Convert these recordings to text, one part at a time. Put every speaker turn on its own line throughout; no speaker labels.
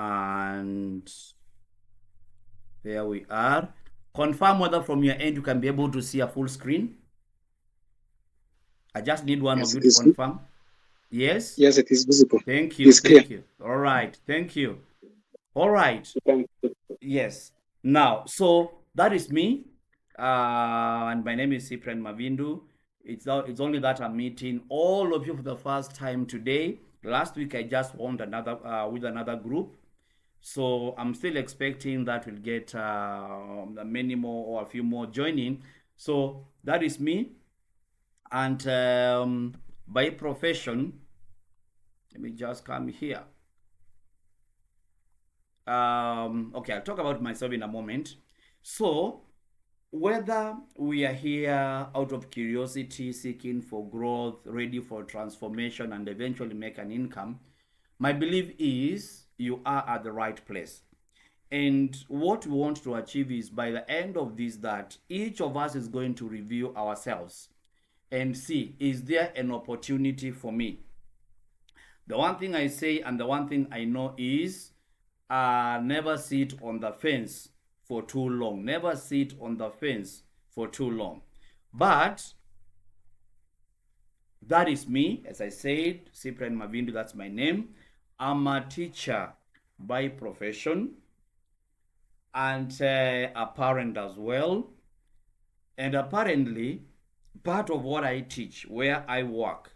And there we are. Confirm whether from your end you can be able to see a full screen. I just need one of you to confirm. Yes?
Yes, it is visible.
Thank
It
you.
is clear.
Thank you. All right. Thank you. All right. Yes. Now, so that is me. And my name is Cyprian Mavindu. It's only that I'm meeting all of you for the first time today. Last week I just formed another with another group. So I'm still expecting that we'll get many more or a few more joining. So that is me. And by profession, let me just come here. Okay, I'll talk about myself in a moment. So, whether we are here out of curiosity, seeking for growth, ready for transformation, and eventually make an income, my belief is you are at the right place. And what we want to achieve is by the end of this, that each of us is going to review ourselves and see, is there an opportunity for me? The one thing I say and the one thing I know is never sit on the fence for too long. Never sit on the fence for too long. But that is me. As I said, Cyprian Mavindu, that's my name. I'm a teacher by profession and a parent as well. And apparently, part of what I teach, where I work,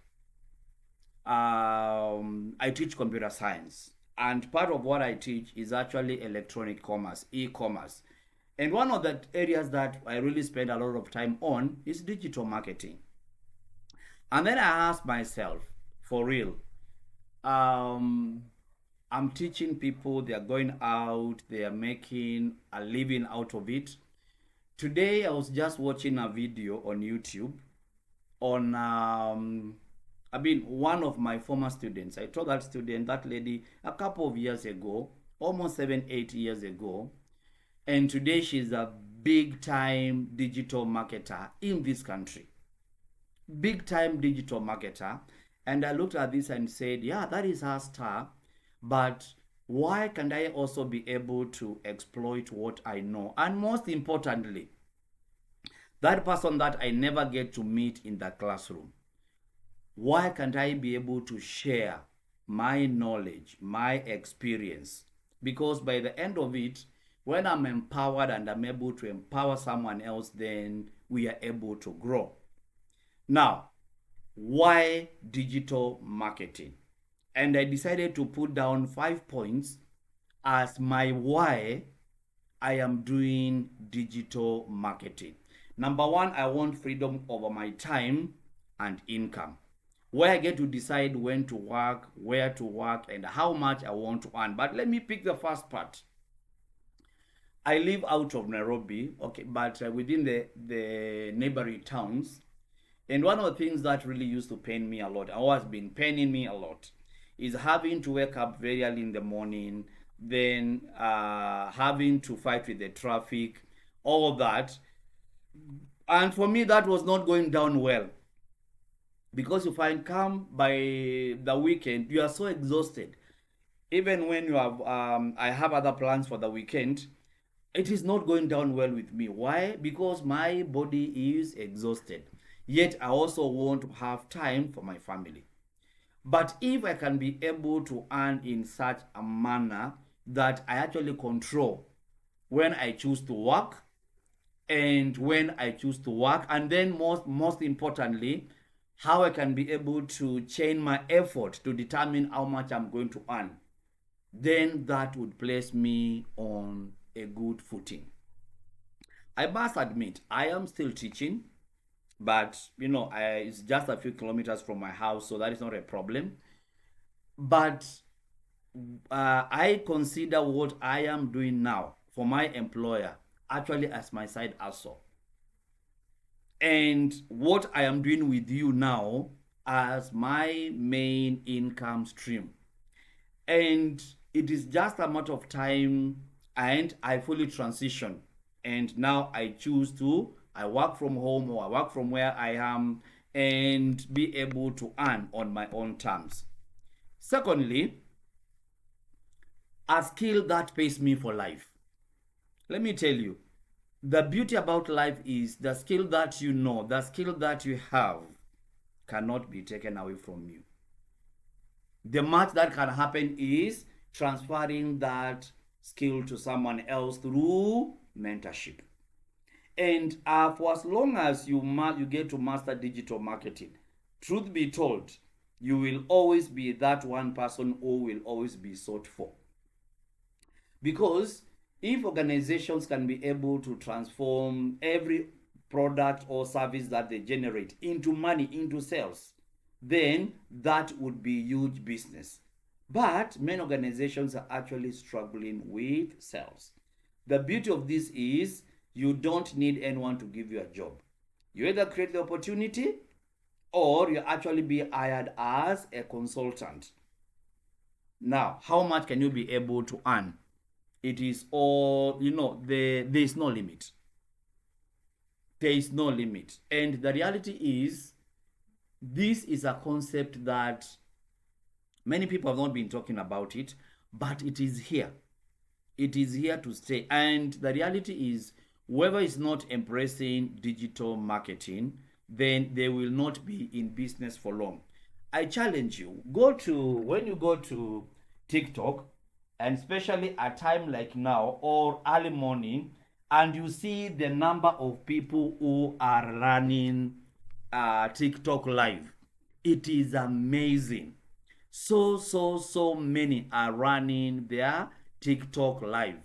I teach computer science. And part of what I teach is actually electronic commerce, e-commerce. And one of the areas that I really spend a lot of time on is digital marketing. And then I asked myself, for real, I'm teaching people, they are going out, they are making a living out of it. Today, I was just watching a video on YouTube on one of my former students. I told that student, that lady, a couple of years ago, almost 7, 8 years ago, and today she's a big time digital marketer in this country. Big time digital marketer. And I looked at this and said, yeah, that is her star, but why can't I also be able to exploit what I know? And most importantly, that person that I never get to meet in the classroom, why can't I be able to share my knowledge, my experience? Because by the end of it, when I'm empowered and I'm able to empower someone else, then we are able to grow. Now, why digital marketing? And I decided to put down 5 points as my why I am doing digital marketing. Number one, I want freedom over my time and income, where I get to decide when to work, where to work, and how much I want to earn. But let me pick the first part. I live out of Nairobi, okay, but within the neighboring towns. And one of the things that really used to pain me a lot, or has been paining me a lot, is having to wake up very early in the morning, then having to fight with the traffic, all that. And for me, that was not going down well, because you find come by the weekend, you are so exhausted. Even when you have, I have other plans for the weekend, it is not going down well with me. Why? Because my body is exhausted. Yet I also want to have time for my family. But if I can be able to earn in such a manner that I actually control when I choose to work and when I choose to work, and then most importantly, how I can be able to chain my effort to determine how much I'm going to earn, then that would place me on a good footing. I must admit, I am still teaching, but it's just a few kilometers from my house, so that is not a problem. But I consider what I am doing now for my employer actually as my side hustle, and what I am doing with you now as my main income stream. And it is just a matter of time, and I fully transition. And now I work from home or I work from where I am and be able to earn on my own terms. Secondly, a skill that pays me for life. Let me tell you, the beauty about life is the skill that you know, the skill that you have cannot be taken away from you. The much that can happen is transferring that skill to someone else through mentorship. And for as long as you get to master digital marketing, truth be told, you will always be that one person who will always be sought for. Because if organizations can be able to transform every product or service that they generate into money, into sales, then that would be huge business. But many organizations are actually struggling with sales. The beauty of this is you don't need anyone to give you a job. You either create the opportunity or you actually be hired as a consultant. Now, how much can you be able to earn? It is all, there is no limit. There is no limit. And the reality is, this is a concept that many people have not been talking about it, but it is here. It is here to stay. And the reality is, whoever is not embracing digital marketing, then they will not be in business for long. I challenge you, when you go to TikTok, and especially at time like now or early morning, and you see the number of people who are running TikTok live, it is amazing. So many are running their TikTok live.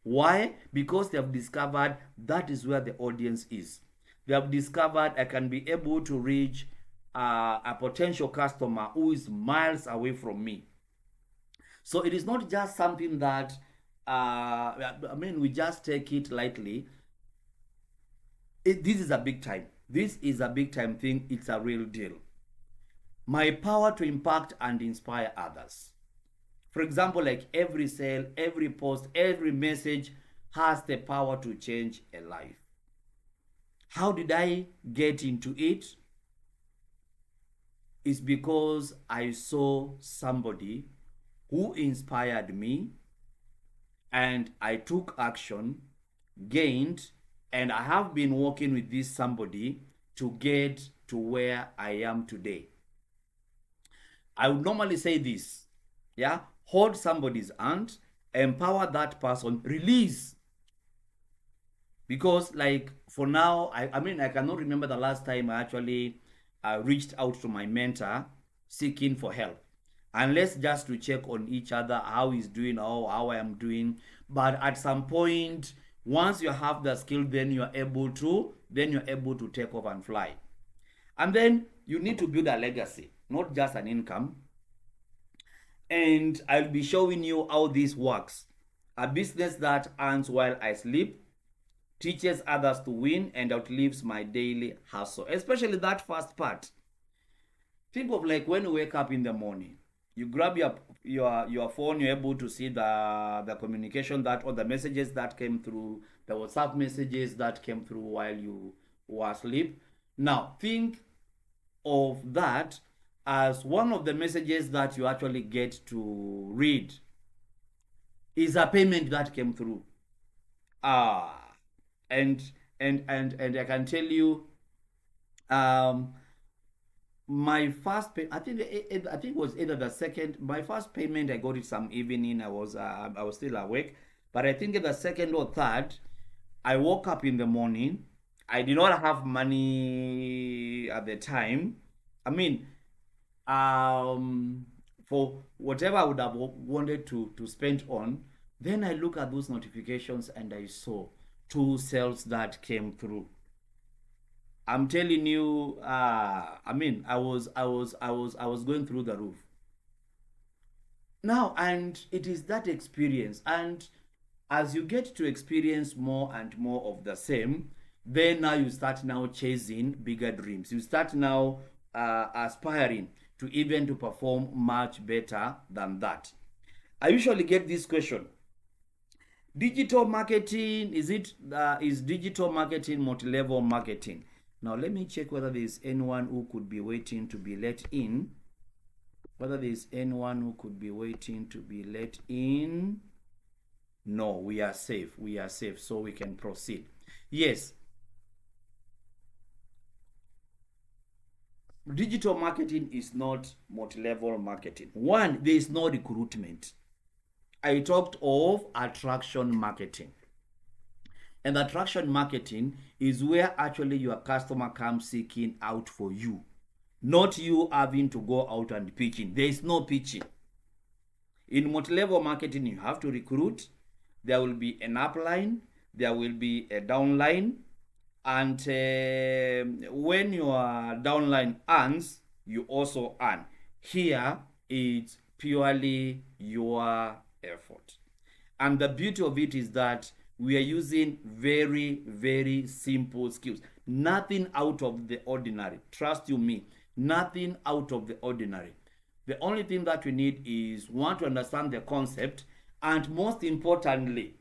Why? Because they have discovered that is where the audience is. They have discovered I can be able to reach a potential customer who is miles away from me. So it is not just something that we just take it lightly. This is a big time. This is a big time thing. It's a real deal. My power to impact and inspire others. For example, like every sale, every post, every message has the power to change a life. How did I get into it? It's because I saw somebody who inspired me and I took action, gained, and I have been working with this somebody to get to where I am today. I would normally say this, yeah, hold somebody's hand, empower that person, release. Because like for now, I cannot remember the last time I actually reached out to my mentor seeking for help, unless just to check on each other, how he's doing or how I am doing. But at some point, once you have the skill, then you're able to take off and fly. And then you need to build a legacy, not just an income. And I'll be showing you how this works. A business that earns while I sleep, teaches others to win, and outlives my daily hustle. Especially that first part. Think of like when you wake up in the morning, you grab your phone, you're able to see the communication that or the messages that came through, the WhatsApp messages that came through while you were asleep. Now think of that as one of the messages that you actually get to read is a payment that came through. And I can tell you, my first pay, I think it was either the second. My first payment I got it some evening. I was still awake, but I think the second or third, I woke up in the morning. I did not have money at the time. I mean, for whatever I would have wanted to spend on. Then I look at those notifications and I saw 2 sales that came through. I'm telling you, I was going through the roof. Now, and it is that experience, and as you get to experience more and more of the same, then now you start now chasing bigger dreams. You start now aspiring to even to perform much better than that. I usually get this question: digital marketing, is digital marketing multi-level marketing? Now let me check whether there is anyone who could be waiting to be let in. Whether there is anyone who could be waiting to be let in. No, we are safe. We are safe, so we can proceed. Yes, digital marketing is not multi-level marketing. One, there is no recruitment. I talked of attraction marketing. And attraction marketing is where actually your customer comes seeking out for you, not you having to go out and pitching. There is no pitching. In multi-level marketing, you have to recruit. There will be an upline, there will be a downline, and when your downline earns, you also earn. Here, it's purely your effort. And the beauty of it is that we are using very, very simple skills. Nothing out of the ordinary. Trust you me, nothing out of the ordinary. The only thing that we need is one, to understand the concept, and most importantly,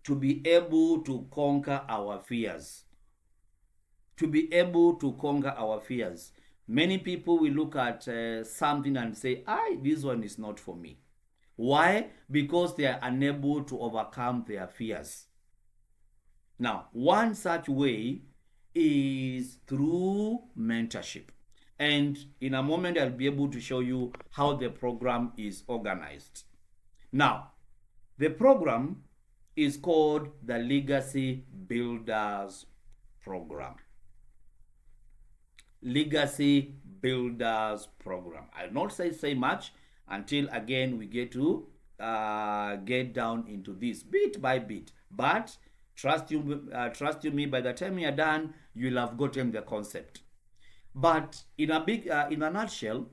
to be able to conquer our fears. To be able to conquer our fears. Many people will look at something and say, this one is not for me. Why? Because they are unable to overcome their fears. Now, one such way is through mentorship. And in a moment, I'll be able to show you how the program is organized. Now, the program is called the Legacy Builders Program. Legacy Builders Program. I'll not say much until again we get to get down into this bit by bit. But trust you me, by the time you're done, you'll have gotten the concept. But in a nutshell,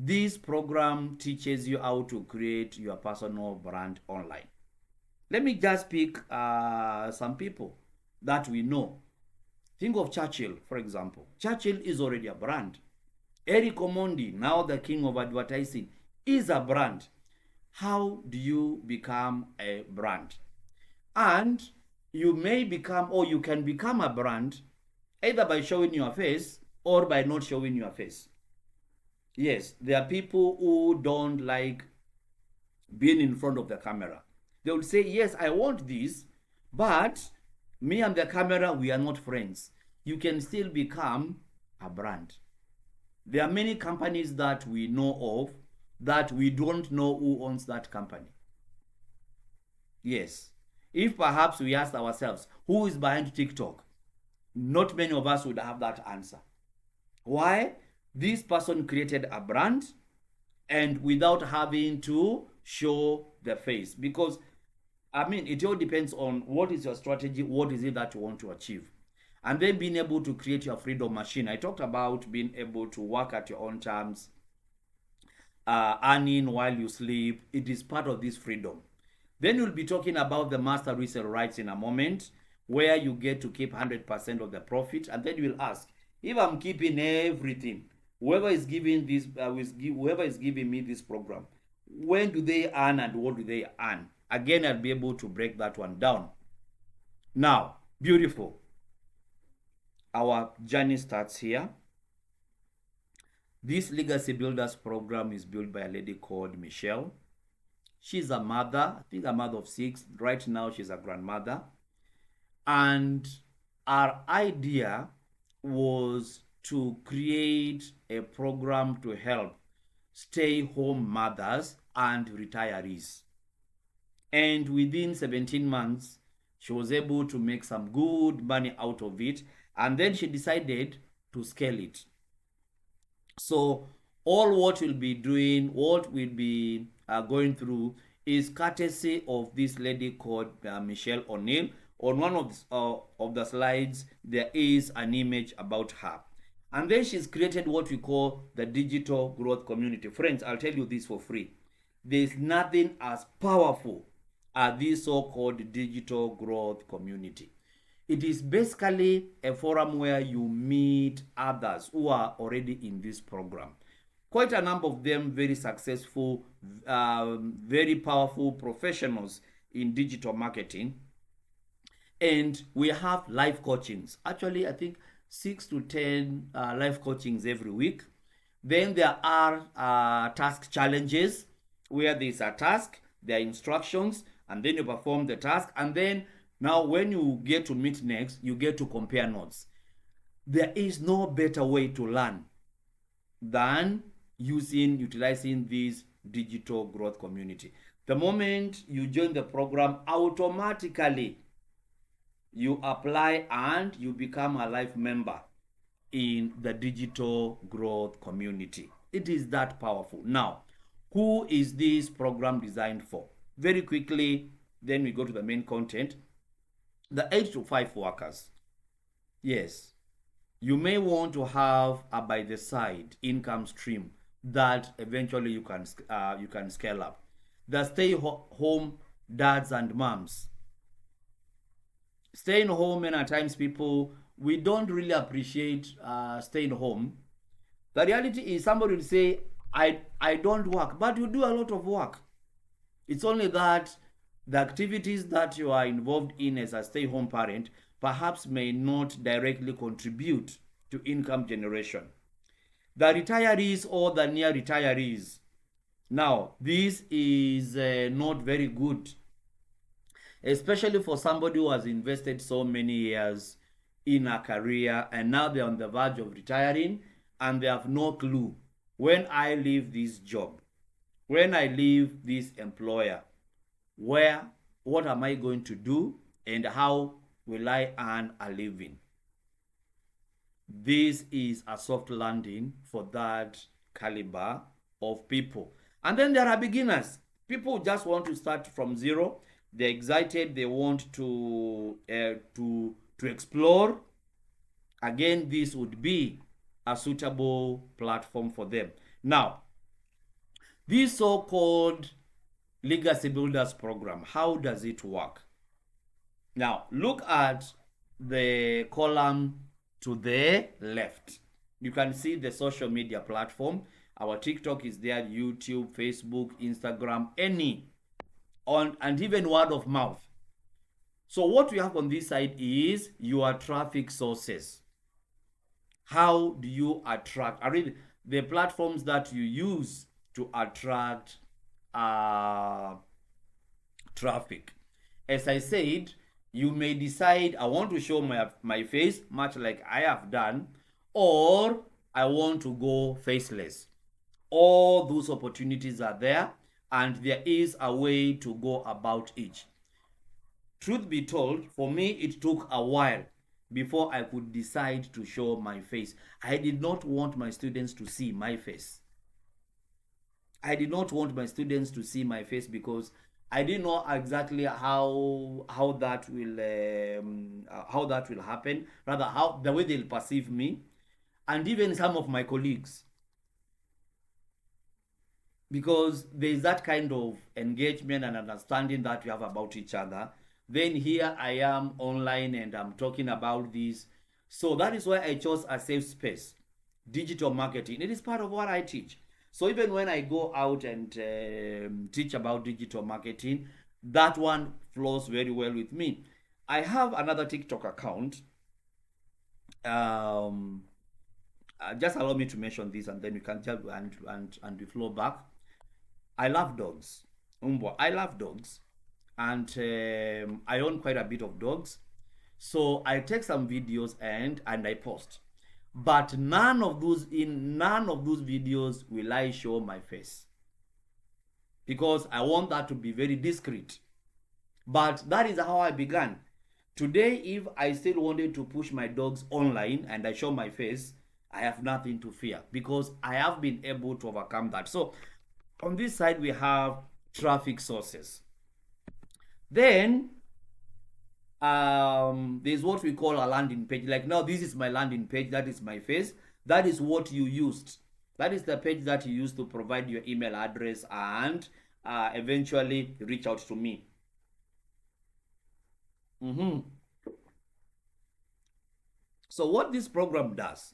this program teaches you how to create your personal brand online. Let me just pick some people that we know. Think of Churchill, for example. Churchill is already a brand. Eric Omondi, now the king of advertising, is a brand. How do you become a brand? And you may become, or you can become a brand either by showing your face or by not showing your face. Yes, there are people who don't like being in front of the camera. They would say, yes, I want this, but me and the camera, we are not friends. You can still become a brand. There are many companies that we know of that we don't know who owns that company. Yes. If perhaps we asked ourselves, who is behind TikTok? Not many of us would have that answer. Why? This person created a brand and without having to show the face. Because, it all depends on what is your strategy, what is it that you want to achieve. And then being able to create your freedom machine. I talked about being able to work at your own terms, earning while you sleep. It is part of this freedom. Then we'll be talking about the Master Resell Rights in a moment, where you get to keep 100% of the profit. And then you will ask, if I'm keeping everything, whoever is giving me this program, when do they earn and what do they earn? Again, I'll be able to break that one down. Now, beautiful. Our journey starts here. This Legacy Builders program is built by a lady called Michelle. She's a mother, I think a mother of 6. Right now, she's a grandmother. And our idea was to create a program to help stay-home mothers and retirees. And within 17 months, she was able to make some good money out of it. And then she decided to scale it. So all what we'll be doing, what we'll be going through is courtesy of this lady called Michelle O'Neill. On one of the slides, there is an image about her. And then she's created what we call the digital growth community. Friends, I'll tell you this for free. There's nothing as powerful as this so-called digital growth community. It is basically a forum where you meet others who are already in this program. Quite a number of them very successful, very powerful professionals in digital marketing. And we have live coachings. Actually, I think 6 to 10 live coachings every week, Then there are task challenges, where there's a task, there are instructions, and then you perform the task. And then now when you get to meet next, you get to compare notes. There is no better way to learn than utilizing this digital growth community. The moment you join the program, automatically you apply and you become a life member in the digital growth community. It is that powerful. Now, who is this program designed for? Very quickly, then we go to the main content. The 8 to 5 workers. Yes, you may want to have a by the side income stream that eventually you can scale up. The home dads and moms. Staying home, many times people, we don't really appreciate staying home. The reality is, somebody will say, I don't work, but you do a lot of work. It's only that the activities that you are involved in as a stay-home parent perhaps may not directly contribute to income generation. The retirees or the near retirees. Now, this is not very good, especially for somebody who has invested so many years in a career and now they're on the verge of retiring and they have no clue, when I leave this job, when I leave this employer, what am I going to do and how will I earn a living? This is a soft landing for that caliber of people. And then there are beginners. People just want to start from zero. They're excited. They want to explore. Again, this would be a suitable platform for them. Now, this so-called Legacy Builders program, how does it work? Now, look at the column to the left. You can see the social media platform. Our TikTok is there, YouTube, Facebook, Instagram, and even word of mouth. So what we have on this side is your traffic sources. How do you attract? Are really the platforms that you use to attract traffic. As I said, you may decide, I want to show my face, much like I have done, or I want to go faceless. All those opportunities are there, and there is a way to go about each. Truth be told, for me, it took a while before I could decide to show my face. I did not want my students to see my face. I did not want my students to see my face because I didn't know exactly how that will happen. Rather, how the way they'll perceive me, and even some of my colleagues, because there is that kind of engagement and understanding that we have about each other. Then here I am online and I'm talking about this. So that is why I chose a safe space, digital marketing. It is part of what I teach. So even when I go out and teach about digital marketing, that one flows very well with me. I have another TikTok account. Just allow me to mention this, and then we can jump and we flow back. I love dogs. I love dogs, and I own quite a bit of dogs. So I take some videos and I post. But none of those videos will I show my face, because I want that to be very discreet. But that is how I began. Today, if I still wanted to push my dogs online and I show my face, I have nothing to fear, because I have been able to overcome that. So on this side, we have traffic sources. Then there's what we call a landing page. Like now, this is my landing page. That is my face. That is what you used. That is the page that you used to provide your email address and eventually reach out to me. So what this program does,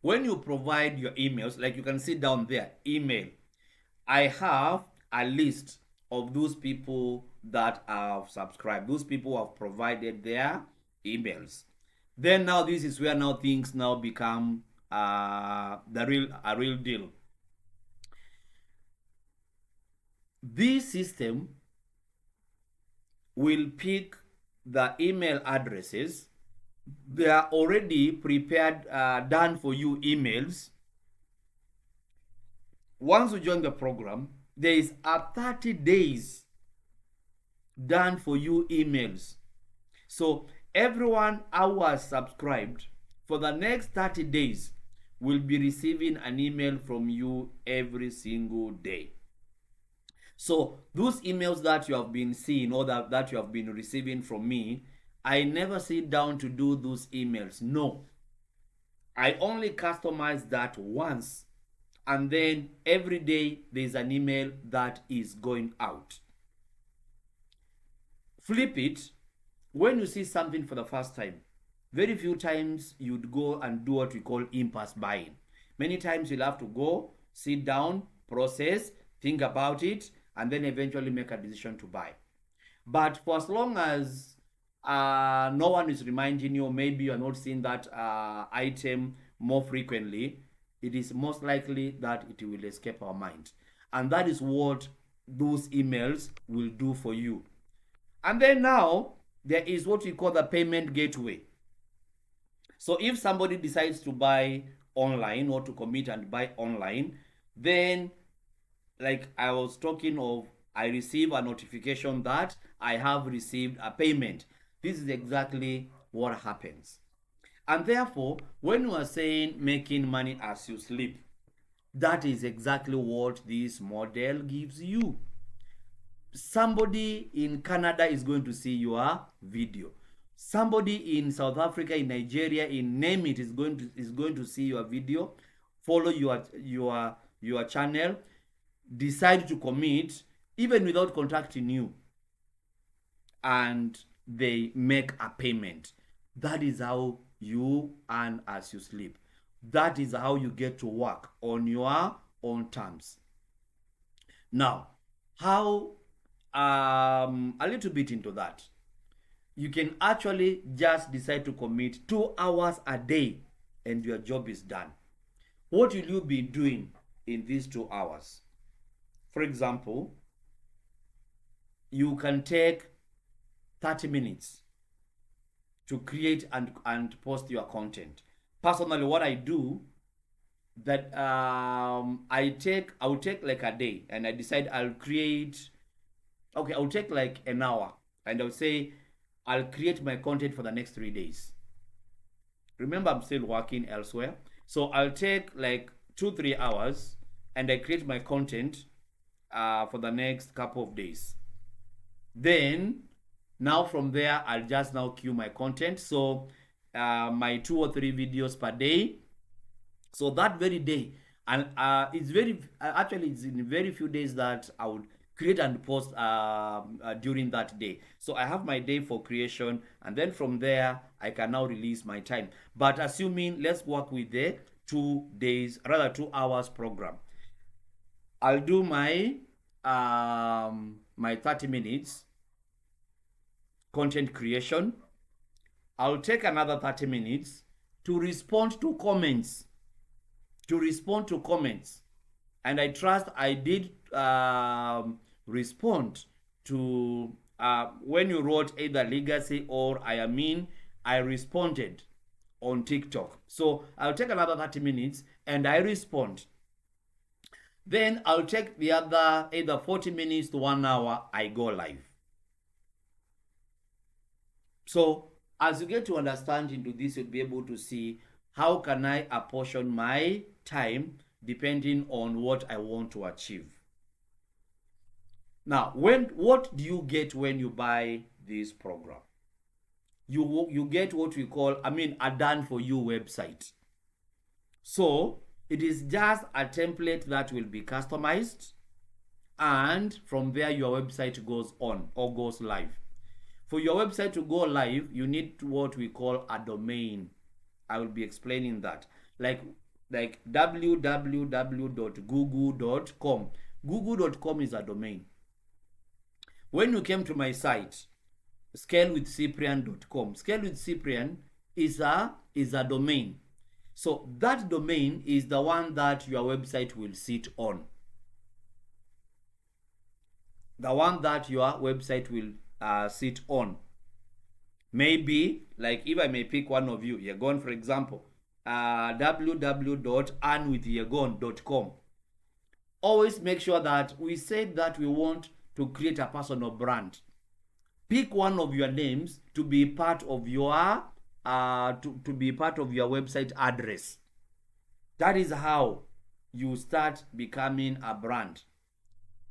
when you provide your emails, like you can see down there, email, I have a list of those people that have subscribed, those people who have provided their emails. Then now this is where now things now become a real deal. This system will pick the email addresses. They are already prepared, done for you emails. Once you join the program, there is a 30 days done for you emails. So everyone who has subscribed for the next 30 days will be receiving an email from you every single day. So those emails that you have been seeing or that you have been receiving from me, I never sit down to do those emails. No. I only customize that once, and then every day there's an email that is going out. Flip it. When you see something for the first time, very few times you'd go and do what we call impulse buying. Many times you'll have to go, sit down, process, think about it, and then eventually make a decision to buy. But for as long as no one is reminding you, maybe you are not seeing that item more frequently, it is most likely that it will escape our mind. And that is what those emails will do for you. And then now, there is what we call the payment gateway. So if somebody decides to buy online or to commit and buy online, then like I was talking of, I receive a notification that I have received a payment. This is exactly what happens. And therefore, when you are saying making money as you sleep, that is exactly what this model gives you. Somebody in Canada is going to see your video. Somebody in South Africa, in Nigeria, in name it, is going to see your video, follow your channel, decide to commit even without contacting you, and they make a payment. That is how you earn as you sleep. That is how you get to work on your own terms. Now, how a little bit into that, you can actually just decide to commit 2 hours a day and your job is done. What will you be doing in these 2 hours? For example, you can take 30 minutes to create and post your content. Personally, what I do, that I'll take like a day and I decide I'll take like an hour and I'll say I'll create my content for the next 3 days. Remember, I'm still working elsewhere. So I'll take like 2-3 hours and I create my content for the next couple of days. Then now from there, I'll just now queue my content. So my 2 or 3 videos per day. So that very day, and it's in very few days that I would create and post during that day. So I have my day for creation, and then from there I can now release my time. But assuming, let's work with the 2 hours program. I'll do my 30 minutes content creation. I'll take another 30 minutes to respond to comments. And I trust I did respond to when you wrote either legacy or I responded on TikTok. So I'll take another 30 minutes and I respond. Then I'll take the other either 40 minutes to 1 hour, I go live. So as you get to understand into this, you'll be able to see how can I apportion my time depending on what I want to achieve. Now, what do you get when you buy this program? You get what we call, a done for you website. So it is just a template that will be customized, and from there your website goes on or goes live. For your website to go live, you need what we call a domain. I will be explaining that. Like www.google.com. Google.com is a domain. When you came to my site, scalewithcyprian.com, Scale with Cyprian is a domain. So that domain is the one that your website will sit on. The one that your website will sit on. Maybe, like if I may pick one of you, Yegon, for example, www.earnwithyegon.com. Always make sure that we said that we want to create a personal brand. Pick one of your names to be part of your to be part of your website address. That is how you start becoming a brand.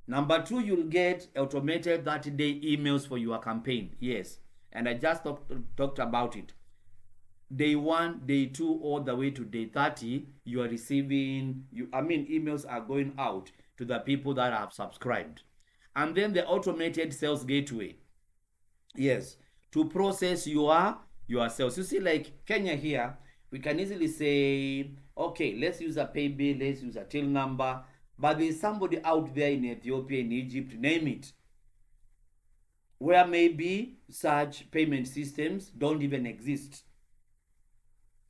Number 2, you'll get automated 30-day emails for your campaign. Yes, and I just talked about it. Day 1, day 2, all the way to day 30, you are receiving, emails are going out to the people that have subscribed. And then the automated sales gateway. Yes, to process your sales. You see, like Kenya here, we can easily say, okay, let's use a pay bill, let's use a till number. But there's somebody out there in Ethiopia, in Egypt, name it, where maybe such payment systems don't even exist.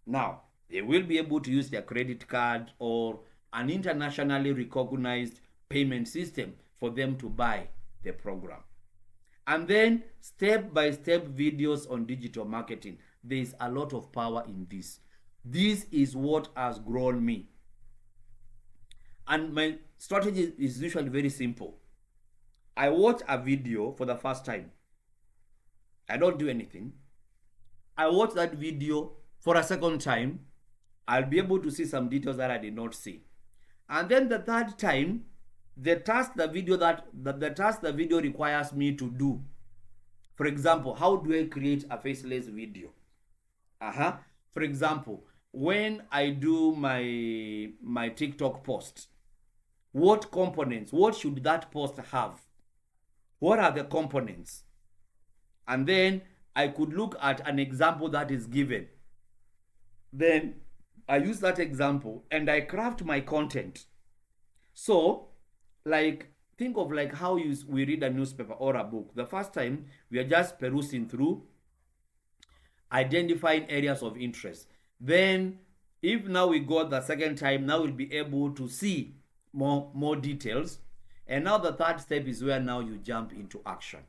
Now, they will be able to use their credit card or an internationally recognized payment system for them to buy the program. And then step-by-step videos on digital marketing. There is a lot of power in this. This is what has grown me. And my strategy is usually very simple. I watch a video for the first time. I don't do anything. I watch that video for a second time. I'll be able to see some details that I did not see. And then the third time, the task the video requires me to do. For example, how do I create a faceless video? For example, when I do my TikTok post, what components, what should that post have? What are the components? And then I could look at an example that is given. Then I use that example and I craft my content. So, like, think of like how we read a newspaper or a book. The first time, we are just perusing through, identifying areas of interest. Then, if now we go the second time, now we'll be able to see more details. And now the third step is where now you jump into action.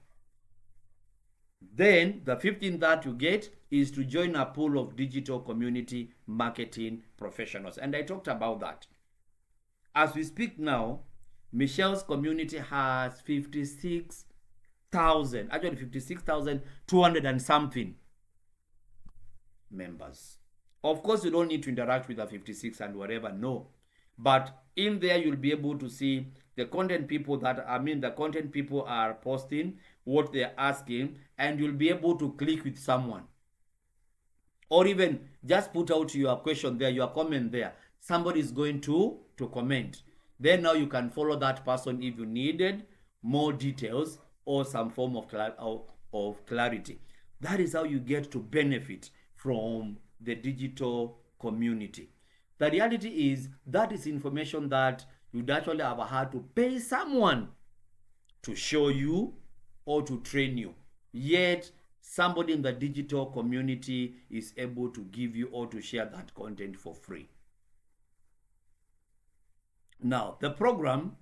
Then the 15th that you get is to join a pool of digital community marketing professionals. And I talked about that. As we speak now, Michelle's community has 56,000, actually 56,200 and something members. Of course, you don't need to interact with the 56 and whatever, no. But in there, you'll be able to see the content people are posting, what they're asking, and you'll be able to click with someone. Or even just put out your question there, your comment there. Somebody is going to comment. Then now you can follow that person if you needed more details or some form of clarity. That is how you get to benefit from the digital community. The reality is that is information that you'd actually have had to pay someone to show you or to train you. Yet, somebody in the digital community is able to give you or to share that content for free. Now, the program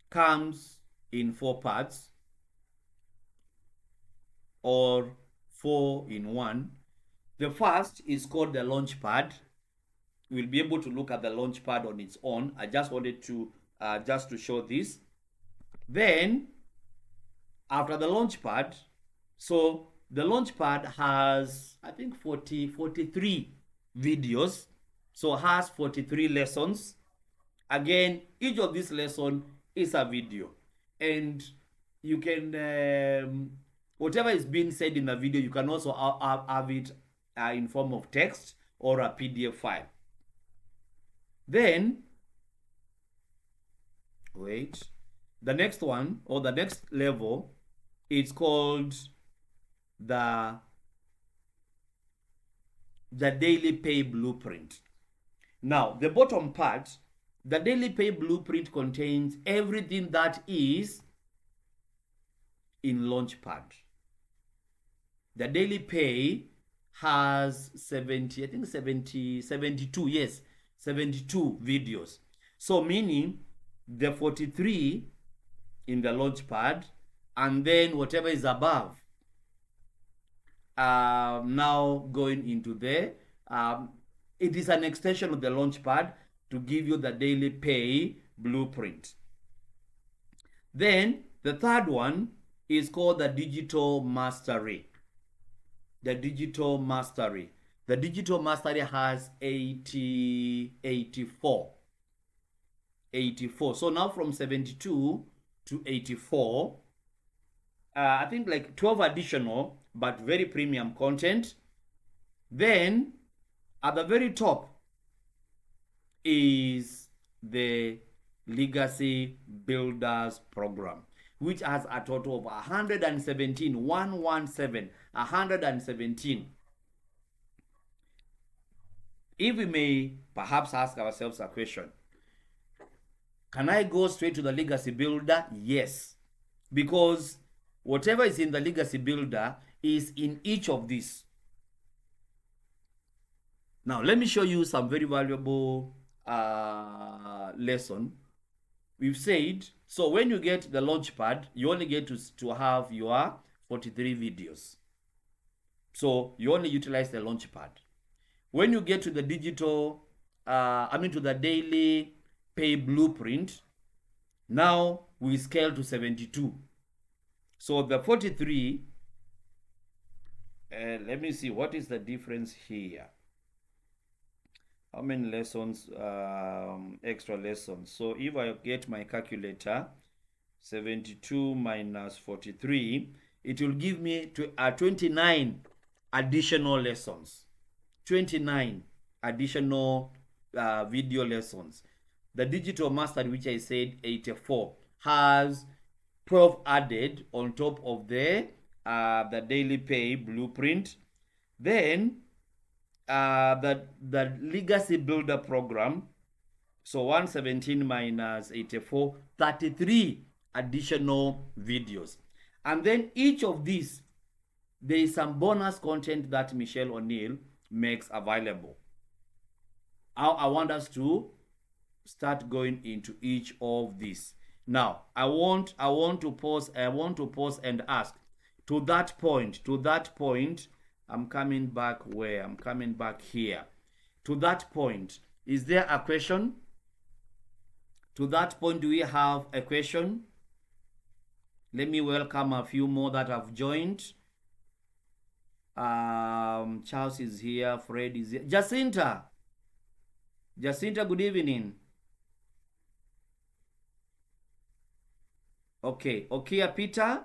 comes in 4 parts or 4 in 1. The first is called the Launchpad. We'll be able to look at the Launchpad on its own. I just wanted to just to show this. Then, after the Launchpad, so the Launchpad has, I think, 43 videos. So has 43 lessons. Again, each of these lessons is a video. And you can, whatever is being said in the video, you can also have it in form of text or a PDF file. Then, the next one, or the next level, it's called the Daily Pay Blueprint. Now, the bottom part, the Daily Pay Blueprint contains everything that is in Launchpad. The Daily Pay has 70, I think 70, 72, yes, 72 videos. So meaning the 43 in the Launchpad, and then whatever is above, now going into there. It is an extension of the Launchpad to give you the daily pay blueprint. Then the third one is called the Digital Mastery. The Digital Mastery. The Digital Mastery has 84. So now from 72 to 84, I think like 12 additional but very premium content. Then at the very top is the Legacy Builders Program, which has a total of 117, 117. If we may perhaps ask ourselves a question, can I go straight to the Legacy Builder? Yes, because whatever is in the Legacy Builder is in each of these. Now, let me show you some very valuable lesson. We've said, so when you get the Launchpad, you only get to have your 43 videos. So you only utilize the Launchpad. When you get to the digital, to the daily pay blueprint, now we scale to 72. So the 43, let me see, what is the difference here? How many lessons, extra lessons? So if I get my calculator, 72 minus 43, it will give me 29 additional lessons. 29 additional video lessons. The Digital Mastery, which I said 84, has 12 added on top of the daily pay blueprint. Then the Legacy Builder Program, so 117 minus 84, 33 additional videos. And then each of these, there is some bonus content that Michelle O'Neill makes available. I want us to start going into each of these. Now, I want to pause and ask, to that point, I'm coming back where? I'm coming back here. To that point, is there a question? To that point, do we have a question? Let me welcome a few more that have joined. Charles is here. Fred is here. Jacinta, good evening. Okay, Peter.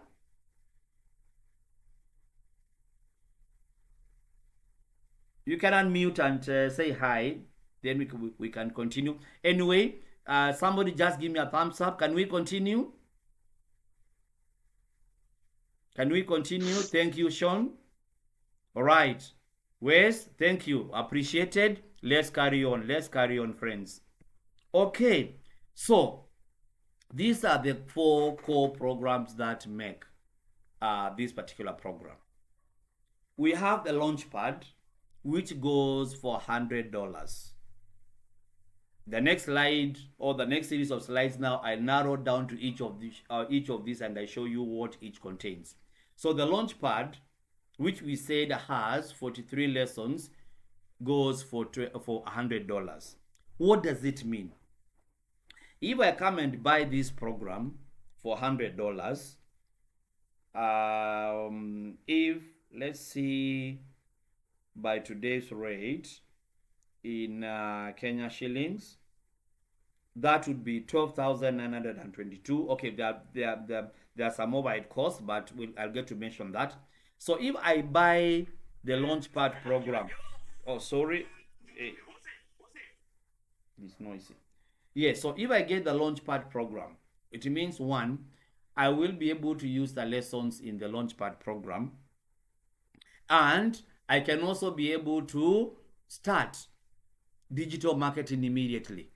You can unmute and say hi. Then we can continue. Anyway, somebody just give me a thumbs up. Can we continue? Can we continue? Thank you, Sean. All right. Wes, thank you. Appreciated. Let's carry on, friends. Okay. So, these are the 4 core programs that make this particular program. We have the Launchpad, which goes for $100. The next slide, or the next series of slides, now I narrow down to each of these and I show you what each contains. So the Launchpad, which we said has 43 lessons, goes for $100. What does it mean? If I come and buy this program for $100, if, let's see, by today's rate in Kenya shillings, that would be 12,922. Okay, there are some overhead costs, but I'll get to mention that. So if I buy the Launchpad program, it's noisy. Yes, so if I get the Launchpad program, it means 1, I will be able to use the lessons in the Launchpad program, and I can also be able to start digital marketing immediately.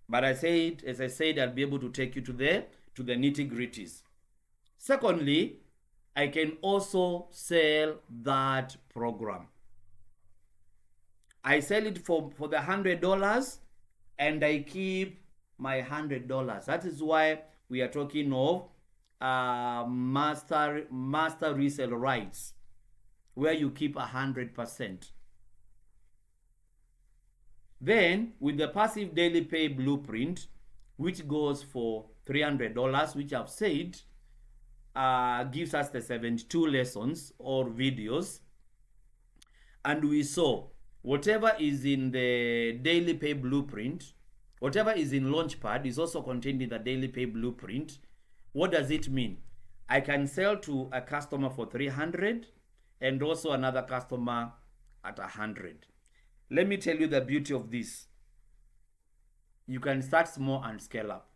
But as I said, I'll be able to take you to the nitty-gritties. Secondly, I can also sell that program. I sell it for the $100 and I keep my $100. That is why we are talking of master resell rights, where you keep 100%. Then with the passive daily pay blueprint, which goes for $300, which I've said gives us the 72 lessons or videos, and we saw whatever is in the daily pay blueprint, whatever is in Launchpad is also contained in the daily pay blueprint. What does it mean? I can sell to a customer for 300 and also another customer at 100. Let me tell you the beauty of this. You can start small and scale up.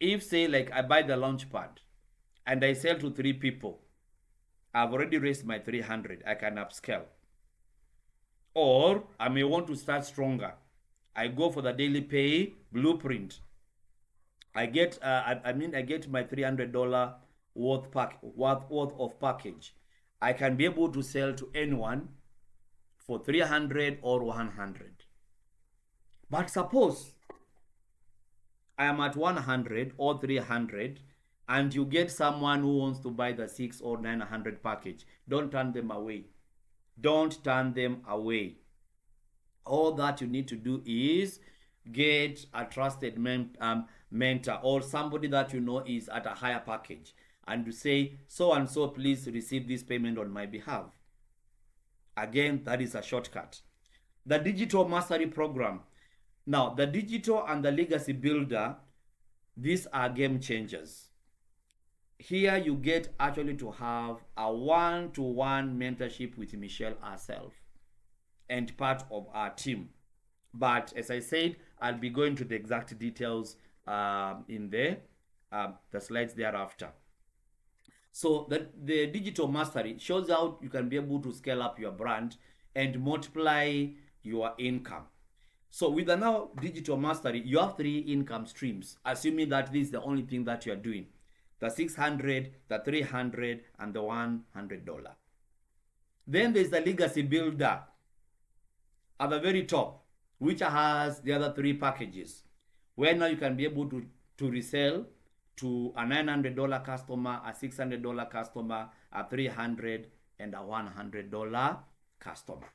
If, say, like I buy the Launchpad and I sell to 3 people, I've already raised my 300. I can upscale. Or I may want to start stronger. I go for the daily pay blueprint. I get I get my $300 worth of package. I can be able to sell to anyone for 300 or 100. But suppose I am at 100 or 300 and you get someone who wants to buy the 6 or 900 package. Don't turn them away. Don't turn them away. All that you need to do is get a trusted mentor or somebody that you know is at a higher package, and to say, so and so, please receive this payment on my behalf. Again, that is a shortcut. The digital mastery program. Now, the digital and the legacy builder, these are game changers. Here you get actually to have a one-to-one mentorship with Michelle herself and part of our team. But as I said, I'll be going to the exact details in the slides thereafter. So the digital mastery shows how you can be able to scale up your brand and multiply your income. So with the now digital mastery, you have 3 income streams, assuming that this is the only thing that you are doing. The 600, the 300, and the $100. Then there's the legacy builder at the very top, which has the other 3 packages, where now you can be able to resell to a $900 customer, a $600 customer, a $300, and a $100 customer.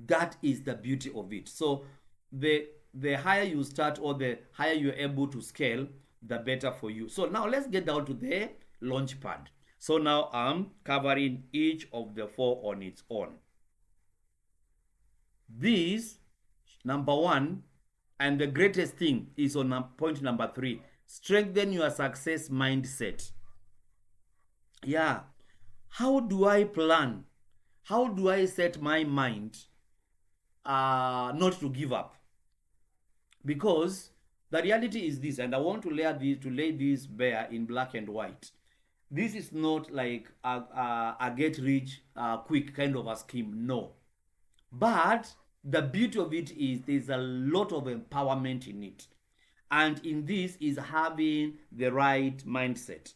That is the beauty of it. So the higher you start or the higher you're able to scale, the better for you. So now let's get down to the Launchpad. So now I'm covering each of the 4 on its own. This, number 1, and the greatest thing is on point number 3. Strengthen your success mindset. Yeah. How do I plan? How do I set my mind not to give up? Because the reality is this, and I want to lay this bare in black and white. This is not like a get rich quick kind of a scheme. No. But the beauty of it is there's a lot of empowerment in it. And in this is having the right mindset.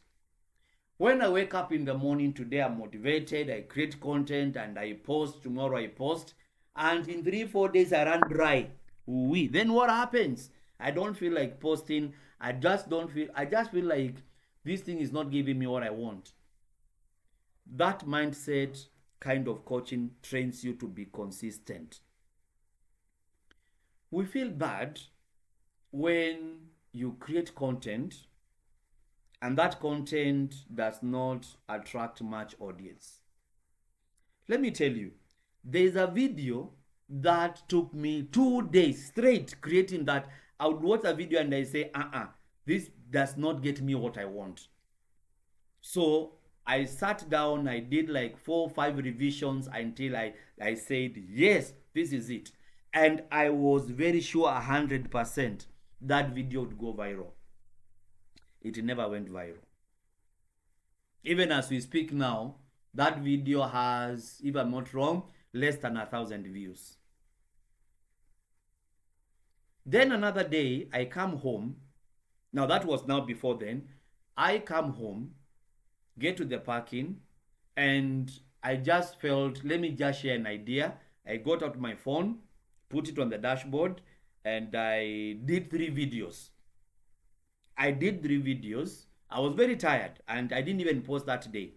When I wake up in the morning today, I'm motivated, I create content and I post, tomorrow I post, and in 3-4 days I run dry. Then what happens? I don't feel like posting. I just feel like this thing is not giving me what I want. That mindset kind of coaching trains you to be consistent. We feel bad when you create content and that content does not attract much audience. Let me tell you, there's a video that took me 2 days straight creating that. I would watch a video and I say, this does not get me what I want. So I sat down, I did like 4 or 5 revisions until I said, yes, this is it. And I was very sure 100% that video would go viral. It never went viral. Even as we speak now, that video has, if I'm not wrong, less than 1,000 views. Then another day, I come home. Now that was now before then. I come home, get to the parking, and I just felt, let me just share an idea. I got out my phone, put it on the dashboard, and I did 3 videos. I did 3 videos. I was very tired and I didn't even post that day.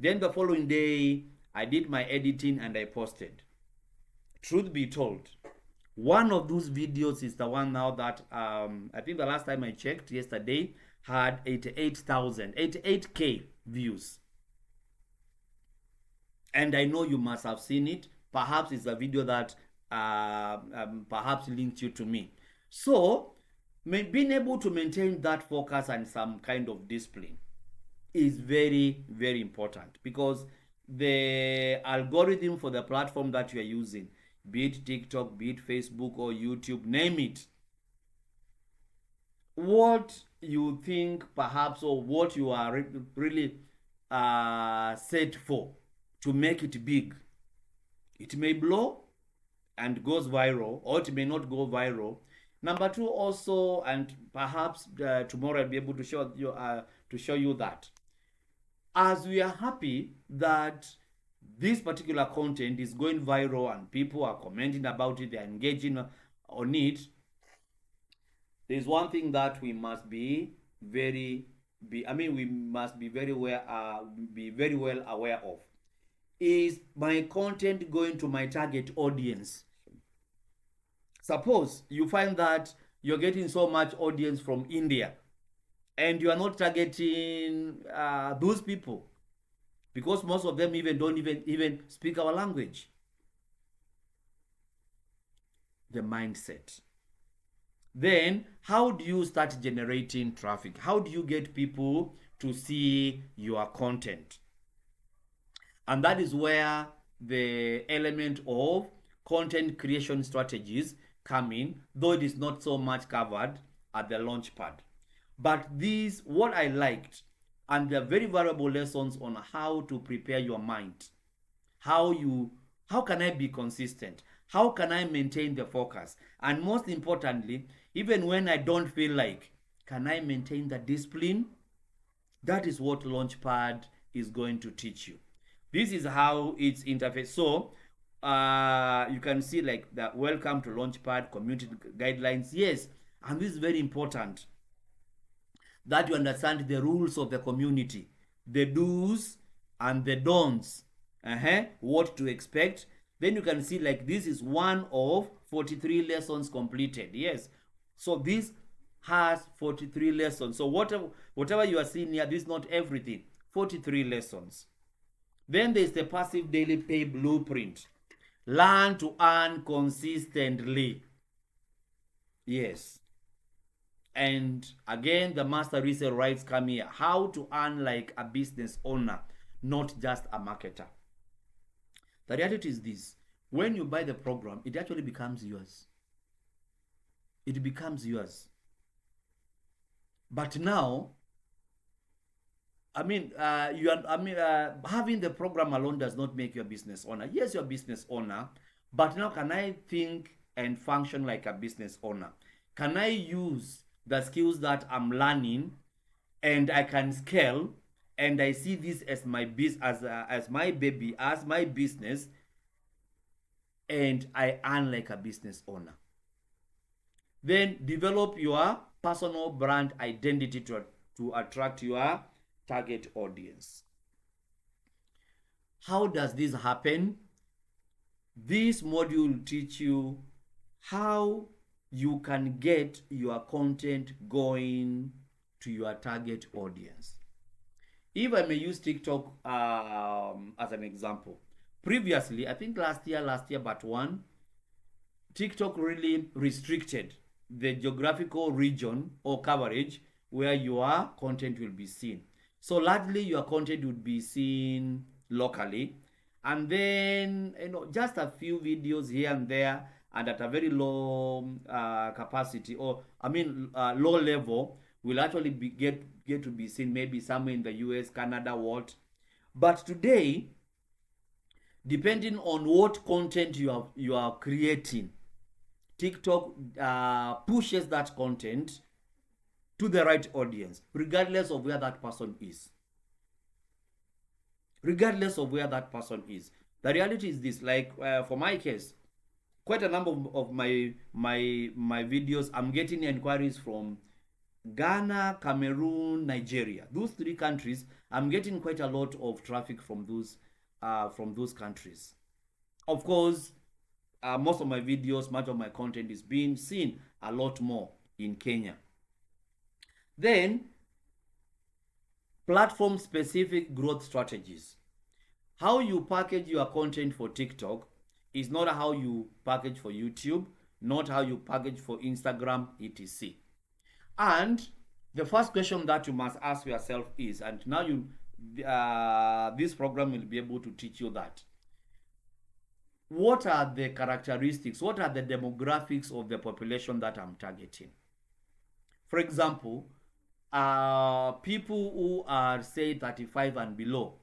Then the following day, I did my editing and I posted. Truth be told, one of those videos is the one now that I think the last time I checked yesterday had 88,000, 88K views. And I know you must have seen it. Perhaps it's a video that perhaps linked you to me. So, being able to maintain that focus and some kind of discipline is very, very important, because the algorithm for the platform that you are using, be it TikTok, be it Facebook or YouTube, name it, what you think perhaps, or what you are really set for to make it big, it may blow and goes viral, or it may not go viral. Number two also, and perhaps tomorrow I'll be able to show you that, as we are happy that this particular content is going viral and people are commenting about it, they're engaging on it, there's one thing that we must be very we must be very well aware of. Is my content going to my target audience? Suppose you find that you're getting so much audience from India and you are not targeting those people, because most of them don't even speak our language. The mindset. Then how do you start generating traffic? How do you get people to see your content? And that is where the element of content creation strategies come in, though it is not so much covered at the launch pad. But these, what I liked, and they're very valuable lessons on how to prepare your mind. How can I be consistent? How can I maintain the focus? And most importantly, even when I don't feel like, can I maintain the discipline? That is what Launchpad is going to teach you. This is how it's interface. So you can see like the welcome to Launchpad, community guidelines. Yes, and this is very important, that you understand the rules of the community, the do's and the don'ts, what to expect. Then you can see like this is one of 43 lessons completed. Yes, so this has 43 lessons. So whatever you are seeing here, this is not everything. 43 lessons. Then there's the passive daily pay blueprint. Learn to earn consistently. Yes. And again, the Master Resell Rights come here. How to earn like a business owner, not just a marketer. The reality is this: when you buy the program, it actually becomes yours. It becomes yours. But now, having the program alone does not make you a business owner. Yes, you're a business owner, but now can I think and function like a business owner? Can I use the skills that I'm learning, and I can scale, and I see this as my as my baby, as my business, and I earn like a business owner? Then develop your personal brand identity to attract your target audience. How does this happen? This module will teach you how you can get your content going to your target audience. If I may use TikTok as an example, previously, I think last year but one, TikTok really restricted the geographical region or coverage where your content will be seen. So largely your content would be seen locally, and then just a few videos here and there, and at a very low capacity, or low level, will actually get to be seen maybe somewhere in the US, Canada, what. But today, depending on what content you are creating, TikTok pushes that content to the right audience, regardless of where that person is. Regardless of where that person is. The reality is this, like for my case, quite a number of my videos, I'm getting inquiries from Ghana, Cameroon, Nigeria. Those three countries, I'm getting quite a lot of traffic from those countries. Of course, most of my videos, much of my content is being seen a lot more in Kenya. Then, platform specific growth strategies. How you package your content for TikTok is not how you package for YouTube, not how you package for Instagram, etc. And the first question that you must ask yourself is, and now this program will be able to teach you that. What are the characteristics? What are the demographics of the population that I'm targeting? For example, people who are, say, 35 and below,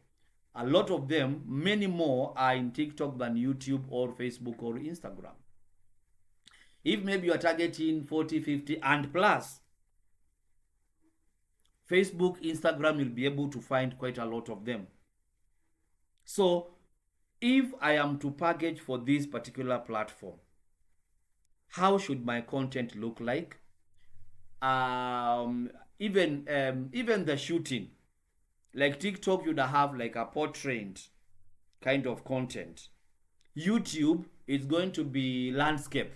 a lot of them, many more, are in TikTok than YouTube or Facebook or Instagram. If maybe you are targeting 40, 50 and plus, Facebook, Instagram, you'll be able to find quite a lot of them. So if I am to package for this particular platform, how should my content look like? Even the shooting, like TikTok, you'd have like a portrait kind of content. YouTube is going to be landscape.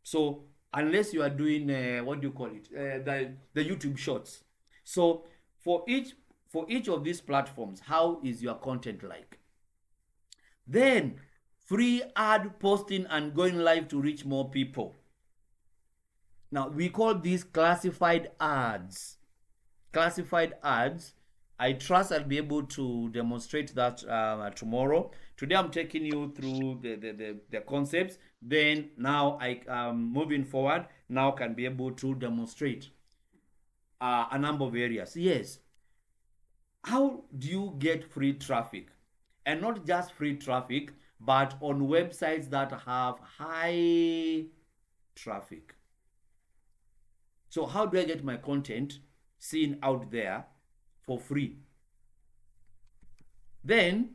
So unless you are doing what do you call it, the YouTube shorts. So for each of these platforms, how is your content like? Then free ad posting and going live to reach more people. Now we call these classified ads. Classified ads. I trust I'll be able to demonstrate that tomorrow. Today I'm taking you through the concepts. Then now I moving forward, now can be able to demonstrate a number of areas. Yes. How do you get free traffic? And not just free traffic, but on websites that have high traffic. So how do I get my content seen out there for free? Then,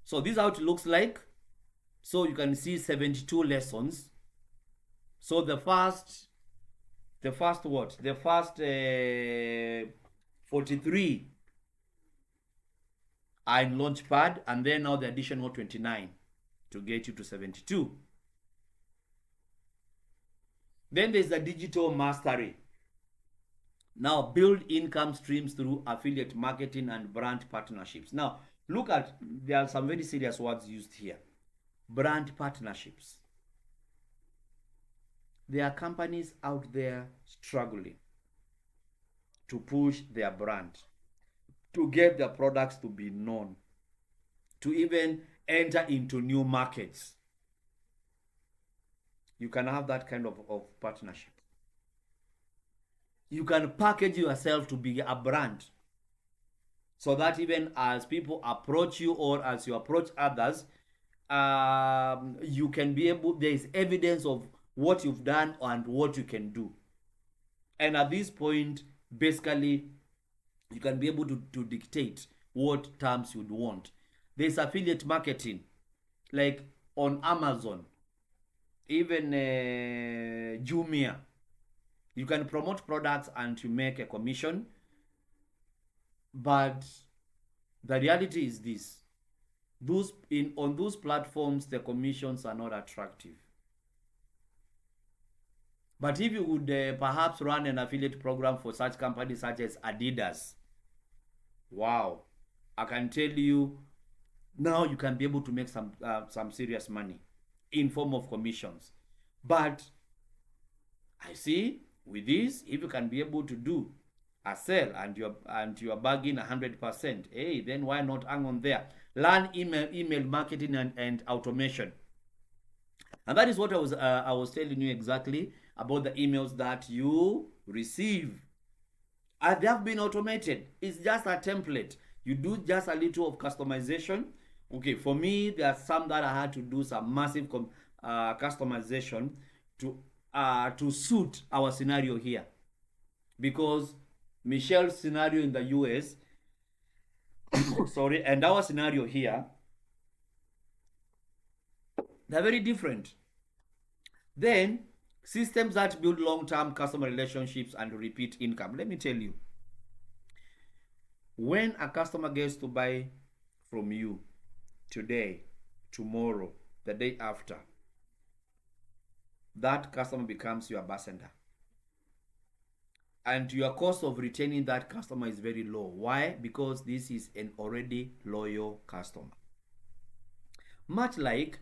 so this is how it looks like. So you can see 72 lessons. So the first 43 are in Launchpad, and then now the additional 29 to get you to 72. Then there's the digital mastery. Now build income streams through affiliate marketing and brand partnerships. Now look at, there are some very serious words used here. Brand partnerships. There are companies out there struggling to push their brand, to get their products to be known, to even enter into new markets. You can have that kind of partnership. You can package yourself to be a brand, so that even as people approach you or as you approach others, you can be able, there is evidence of what you've done and what you can do. And at this point, basically, you can be able to dictate what terms you'd want. There's affiliate marketing, like on Amazon, even Jumia. You can promote products and you make a commission. But the reality is this. On those platforms, the commissions are not attractive. But if you would perhaps run an affiliate program for such companies such as Adidas, wow, I can tell you, now you can be able to make some serious money in form of commissions. But I see with this, if you can be able to do a sell and you're bagging 100%, hey, then why not hang on there? Learn email marketing and automation. And that is what I was telling you exactly about the emails that you receive. They have been automated. It's just a template. You do just a little of customization. Okay, for me, there are some that I had to do some massive customization to to suit our scenario here, because Michelle's scenario in the US, sorry, and our scenario here, they're very different. Then, systems that build long-term customer relationships and repeat income. Let me tell you, when a customer gets to buy from you today, tomorrow, the day after, that customer becomes your ambassador. And your cost of retaining that customer is very low. Why? Because this is an already loyal customer. Much like,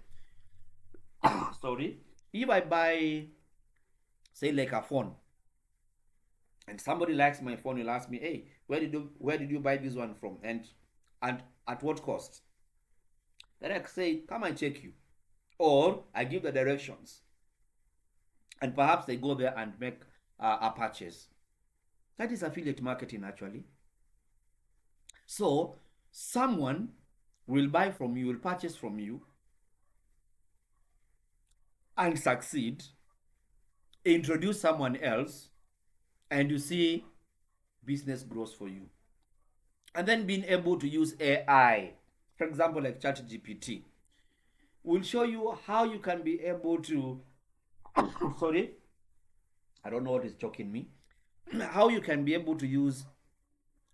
sorry, if I buy, say, like a phone, and somebody likes my phone, will ask me, hey, where did you buy this one from, and at what cost? Then I say, come and check you, or I give the directions, and perhaps they go there and make a purchase. That is affiliate marketing, actually. So someone will buy from you, will purchase from you, and succeed, introduce someone else, and you see business grows for you. And then being able to use AI, for example, like ChatGPT, will show you how you can be able to, sorry, I don't know what is choking me, how you can be able to use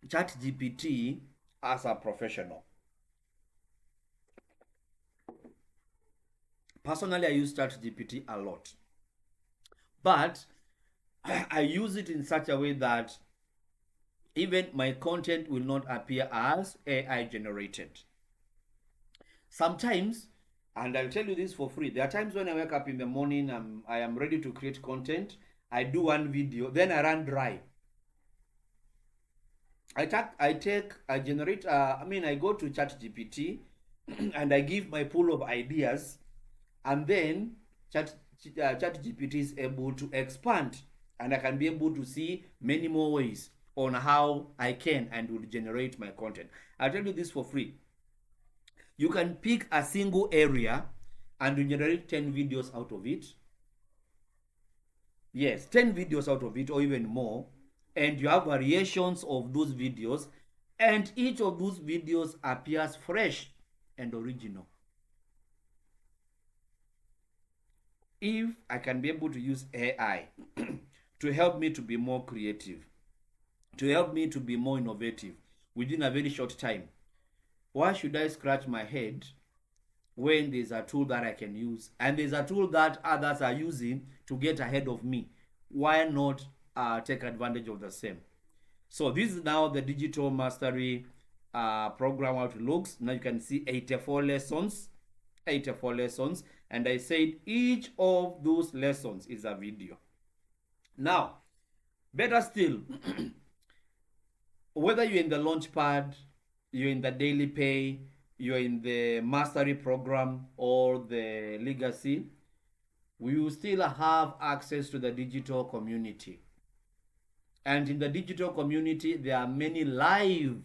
ChatGPT as a professional. Personally, I use ChatGPT a lot, but I use it in such a way that even my content will not appear as AI generated. Sometimes, and I'll tell you this for free, there are times when I wake up in the morning, I am ready to create content, I do one video, then I run dry. I go to ChatGPT and I give my pool of ideas, and then ChatGPT is able to expand, and I can be able to see many more ways on how I can and will generate my content. I'll tell you this for free. You can pick a single area and you generate 10 videos out of it. Yes, 10 videos out of it, or even more. And you have variations of those videos, and each of those videos appears fresh and original. If I can be able to use AI to help me to be more creative, to help me to be more innovative within a very short time, why should I scratch my head when there's a tool that I can use, and there's a tool that others are using to get ahead of me? Why not take advantage of the same? So this is now the digital mastery program, how it looks. Now you can see 84 lessons, and I said each of those lessons is a video. Now, better still, whether you're in the launch pad, you're in the daily pay, you're in the mastery program, or the legacy, we will still have access to the digital community. And in the digital community, there are many live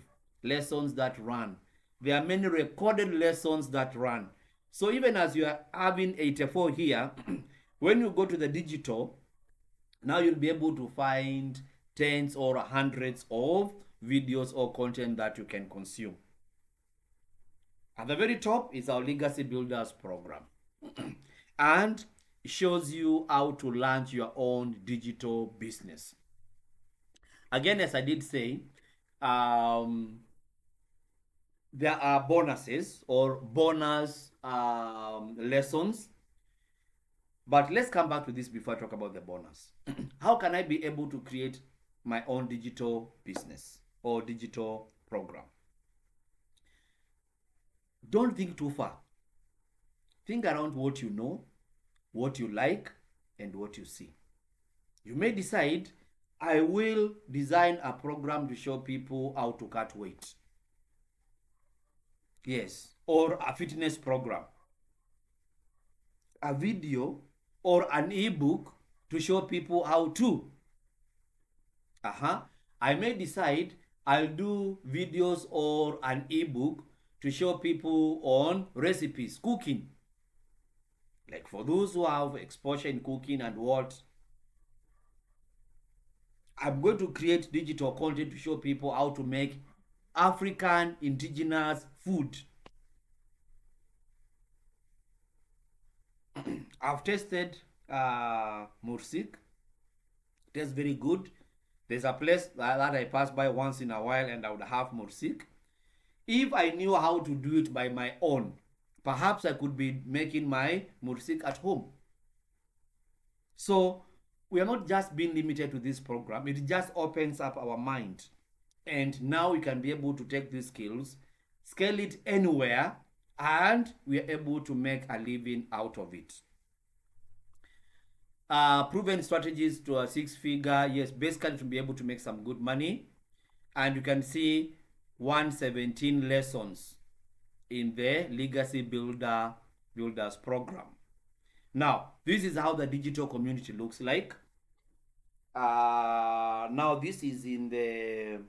lessons that run. There are many recorded lessons that run. So even as you are having 84 here, when you go to the digital, now you'll be able to find tens or hundreds of videos or content that you can consume. At the very top is our Legacy Builders program. And it shows you how to launch your own digital business. Again, as I did say, there are bonuses or bonus lessons. But let's come back to this before I talk about the bonus. How can I be able to create my own digital business or digital program? Don't think too far. Think around what you know, what you like, and what you see. You may decide, I will design a program to show people how to cut weight. Yes, or a fitness program. A video or an ebook to show people how to. I may decide I'll do videos or an ebook to show people on recipes, cooking. Like for those who have exposure in cooking and what, I'm going to create digital content to show people how to make African indigenous food. I've tasted mursik. It tastes very good. There's a place that I pass by once in a while and I would have mursik. If I knew how to do it by my own, perhaps I could be making my mursik at home. So we are not just being limited to this program. It just opens up our mind. And now we can be able to take these skills, scale it anywhere, and we are able to make a living out of it. Proven strategies to a six-figure, yes, basically to be able to make some good money. And you can see 117 lessons in the Legacy Builders program. Now, this is how the digital community looks like. Now, this is in the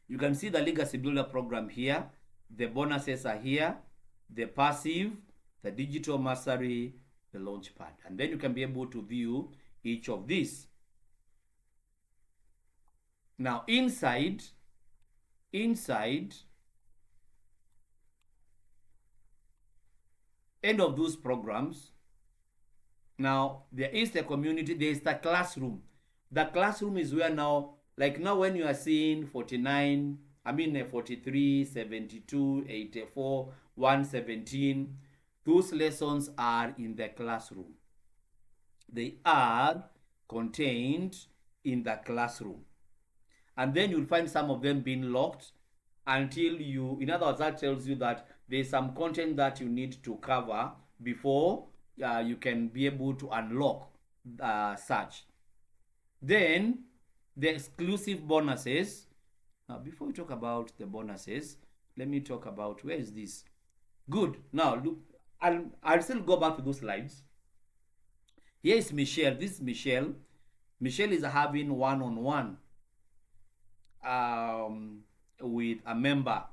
you can see the Legacy Builder program here. The bonuses are here, the passive, the digital mastery, the launchpad. And then you can be able to view each of these. Now, inside end of those programs, now there is the community, there is the classroom. The classroom is where now, like now when you are seeing 49, 43, 72, 84, 117, those lessons are in the classroom. They are contained in the classroom. And then you'll find some of them being locked until you, in other words, that tells you that there's some content that you need to cover before you can be able to unlock such. Then the exclusive bonuses. Now, before we talk about the bonuses, let me talk about, where is this? Good. Now, look, I'll still go back to those slides. Here is Michelle. This is Michelle. Michelle is having one-on-one with a member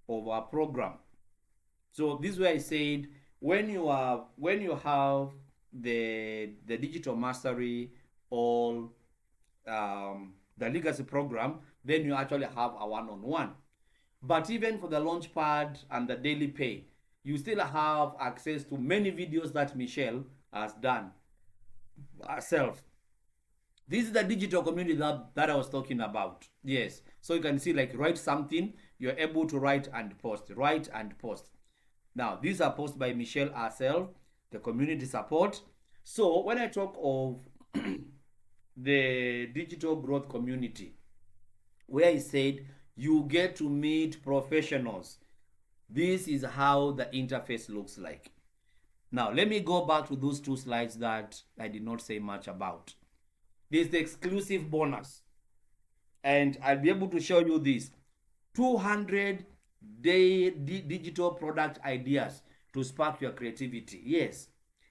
of our program. So this is where I said, when you have the digital mastery or the legacy program, then you actually have a one-on-one. But even for the launchpad and the daily pay, you still have access to many videos that Michelle has done herself. This is the digital community that I was talking about. Yes. So you can see, like, write something, you're able to write and post. Write and post. Now, these are posted by Michelle herself, the community support. So when I talk of the digital growth community, where I said you get to meet professionals, this is how the interface looks like. Now, let me go back to those two slides that I did not say much about. This is the exclusive bonus. And I'll be able to show you this. 200 day digital product ideas to spark your creativity. Yes.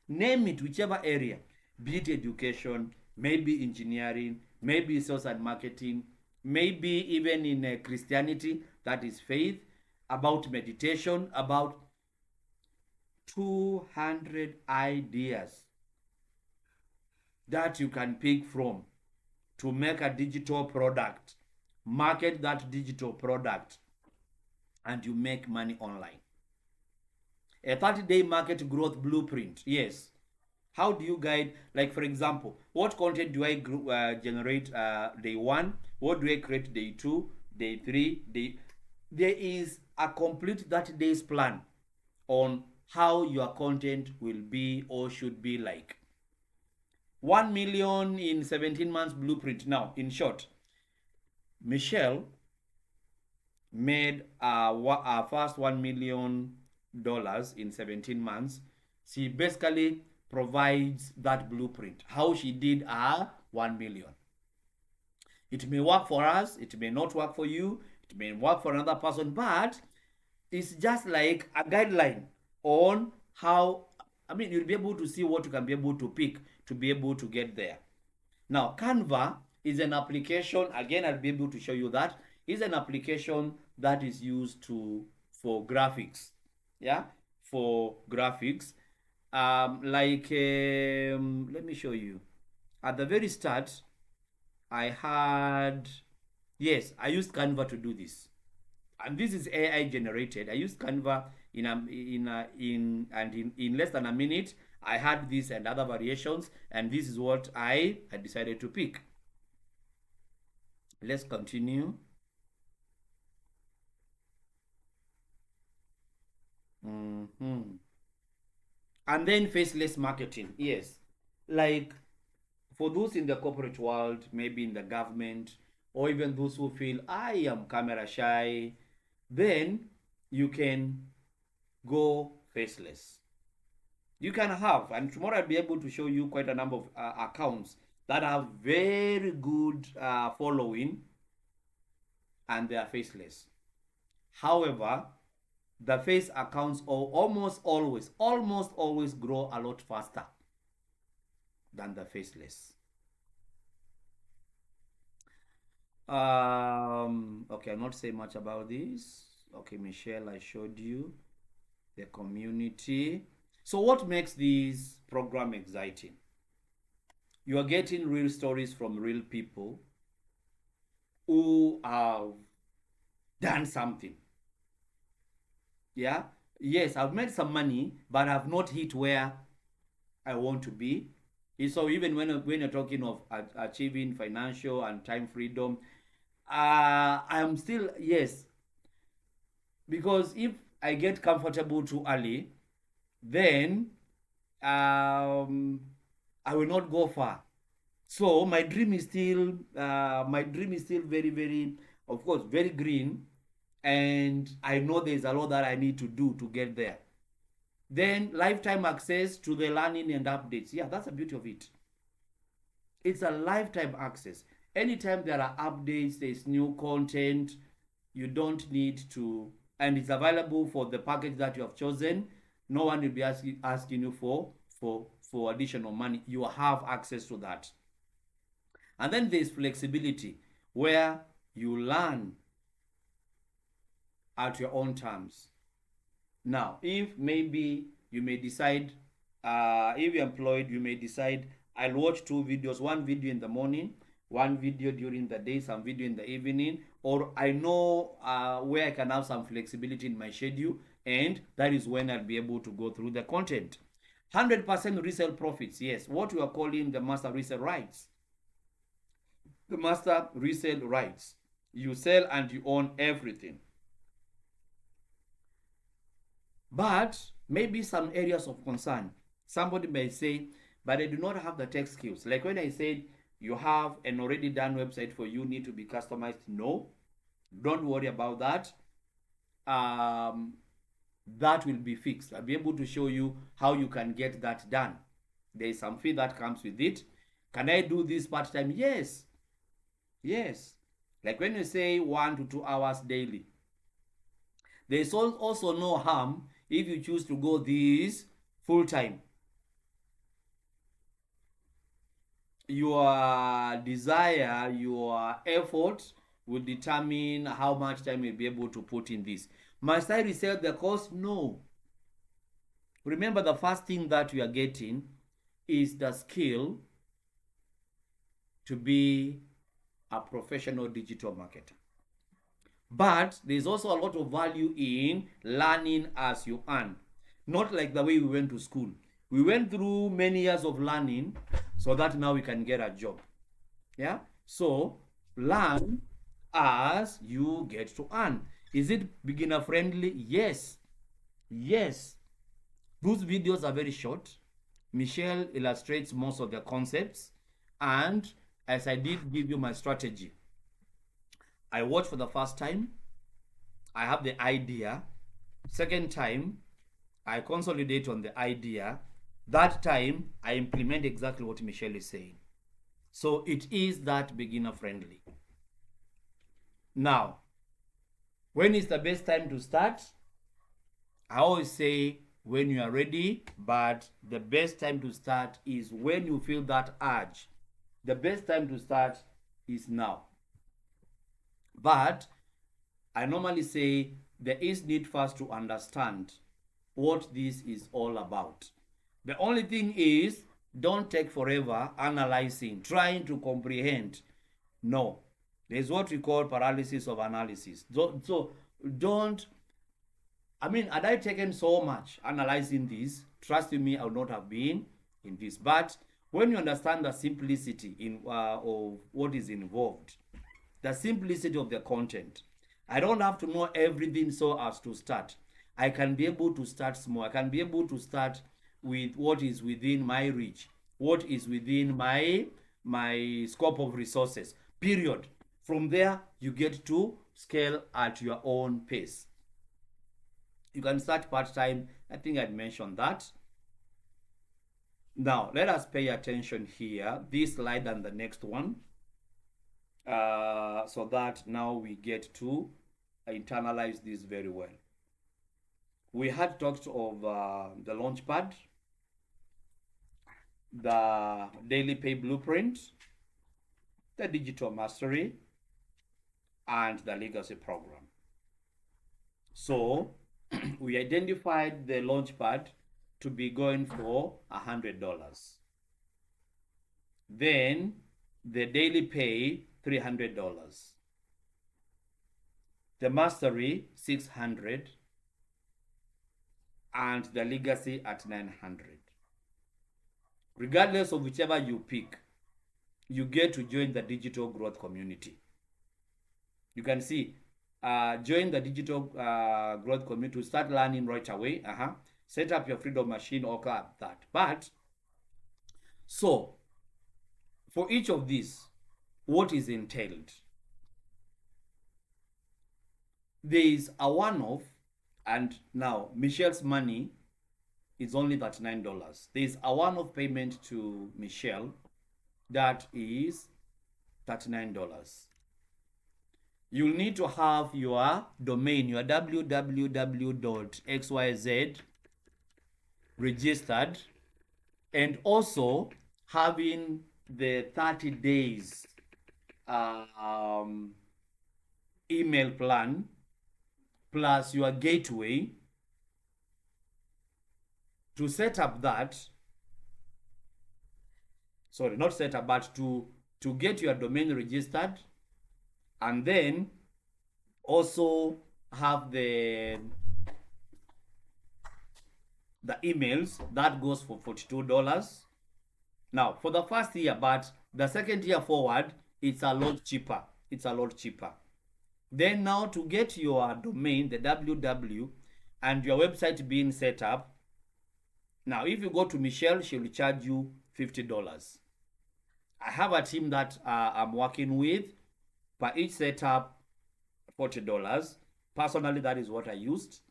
Name it, whichever area. Be it education, maybe engineering, maybe sales and marketing, maybe even in Christianity, that is faith, about meditation, about 200 ideas that you can pick from to make a digital product, market that digital product, and you make money online. A 30-day market growth blueprint. Yes. How do you guide, like, for example, what content do I generate day 1? What do I create day 2, day 3? There is a complete 30 days plan on how your content will be or should be like. 1 million in 17 months blueprint. Now, in short, Michelle made our first $1 million in 17 months. She basically provides that blueprint, how she did her 1 million. It may work for us, it may not work for you, it may work for another person, but it's just like a guideline on how, you'll be able to see what you can be able to pick to be able to get there. Now, Canva is an application, again, I'll be able to show you that, is an application that is used for graphics, yeah, for graphics. Let me show you. At the very start, I had, yes, I used Canva to do this. And this is AI generated. I used Canva in less than a minute. I had this and other variations, and this is what I decided to pick. Let's continue. And then faceless marketing. Yes. Like for those in the corporate world, maybe in the government, or even those who feel I am camera shy, then you can go faceless. You can have, and tomorrow I'll be able to show you quite a number of accounts that have very good following and they are faceless. However, the face accounts almost always grow a lot faster than the faceless. Okay, I'll not say much about this. Okay, Michelle, I showed you the community. So what makes this program exciting? You are getting real stories from real people who have done something. Yeah. Yes, I've made some money, but I've not hit where I want to be. So even when you're talking of achieving financial and time freedom, I'm still, yes, because if I get comfortable too early, then I will not go far. So my dream is still very, very, of course, very green, and I know there's a lot that I need to do to get there. Then lifetime access to the learning and updates. Yeah, that's the beauty of it. It's a lifetime access. Anytime there are updates, there's new content, you don't need to, and it's available for the package that you have chosen. No one will be asking you for additional money. You have access to that. And then there's flexibility where you learn at your own terms. Now, if maybe you may decide, if you're employed, you may decide, I'll watch two videos, one video in the morning, one video during the day, some video in the evening, or I know where I can have some flexibility in my schedule, and that is when I'll be able to go through the content. 100% resale profits, yes, what we are calling the Master Resell Rights. The Master Resell Rights. You sell and you own everything. But maybe some areas of concern. Somebody may say, but I do not have the tech skills. Like when I said, you have an already done website for you, need to be customized. No, don't worry about that. That will be fixed. I'll be able to show you how you can get that done. There is some fee that comes with it. Can I do this part-time? Yes. Yes. Like when you say 1 to 2 hours daily. There is also no harm if you choose to go this full-time. Your desire, your effort will determine how much time you'll be able to put in this. Must I resell the course? No. Remember, the first thing that we are getting is the skill to be a professional digital marketer. But there's also a lot of value in learning as you earn. Not like the way we went to school. We went through many years of learning so that now we can get a job. Yeah? So learn as you get to earn. Is it beginner friendly? Yes. Yes. Those videos are very short. Michelle illustrates most of the concepts. And as I did give you my strategy, I watch for the first time. I have the idea. Second time, I consolidate on the idea. That time, I implement exactly what Michelle is saying. So it is that beginner friendly. Now, when is the best time to start? I always say when you are ready, but the best time to start is when you feel that urge. The best time to start is now. But I normally say there is need first to understand what this is all about. The only thing is, don't take forever analyzing, trying to comprehend. No. There's what we call paralysis of analysis. Don't, I mean, had I taken so much analyzing this, trust me, I would not have been in this. But when you understand the simplicity of what is involved, the simplicity of the content, I don't have to know everything so as to start. I can be able to start small. I can be able to start with what is within my reach, what is within my scope of resources. Period. From there, you get to scale at your own pace. You can start part-time. I think I'd mentioned that. Now, let us pay attention here, this slide and the next one, so that now we get to internalize this very well. We had talked of the launchpad, the daily pay blueprint, the digital mastery, and the legacy program. So we identified the launchpad to be going for $100. Then the daily pay, $300. The mastery, $600. And the legacy at $900. Regardless of whichever you pick, you get to join the digital growth community. You can see, join the digital growth community to start learning right away. Set up your freedom machine or club that. But, so, for each of these, what is entailed? There is a one-off, and now Michelle's money is only $39. There is a one-off payment to Michelle that is $39. You'll need to have your domain, your www.xyz registered, and also having the 30 days email plan plus your gateway. To set up that, sorry, not set up, but to get your domain registered, and then also have the emails, that goes for $42. Now, for the first year, but the second year forward, it's a lot cheaper. It's a lot cheaper. Then now to get your domain, the www, and your website being set up, now if you go to Michelle, she will charge you $50. I have a team that I'm working with. Per each setup, $40. Personally, that is what I used.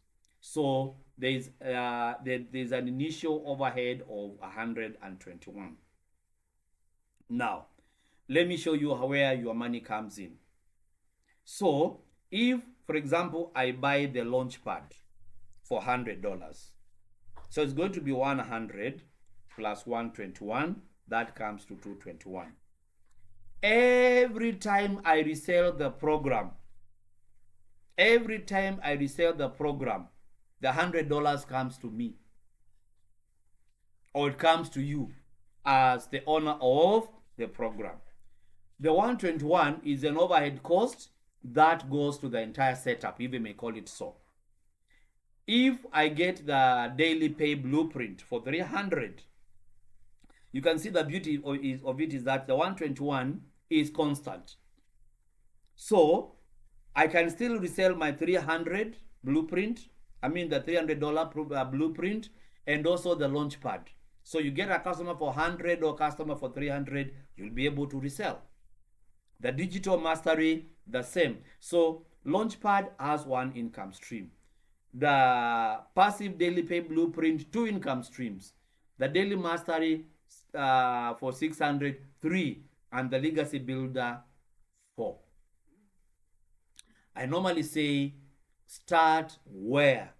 So there's an initial overhead of $121. Now, let me show you where your money comes in. So if, for example, I buy the launchpad for $100, so it's going to be 100 plus 121, that comes to 221. Every time I resell the program, the $100 comes to me, or it comes to you as the owner of the program. The 121 is an overhead cost that goes to the entire setup, if you may call it so. If I get the daily pay blueprint for $300, you can see the beauty of it is that the 121 is constant. So I can still resell my $300 blueprint, the $300 blueprint, and also the launchpad. So you get a customer for $100 or customer for $300, you'll be able to resell. The digital mastery, the same. So launchpad has one income stream. The passive daily pay blueprint, 2 income streams. The daily mastery for $600, 3, and the legacy builder, 4. I normally say start where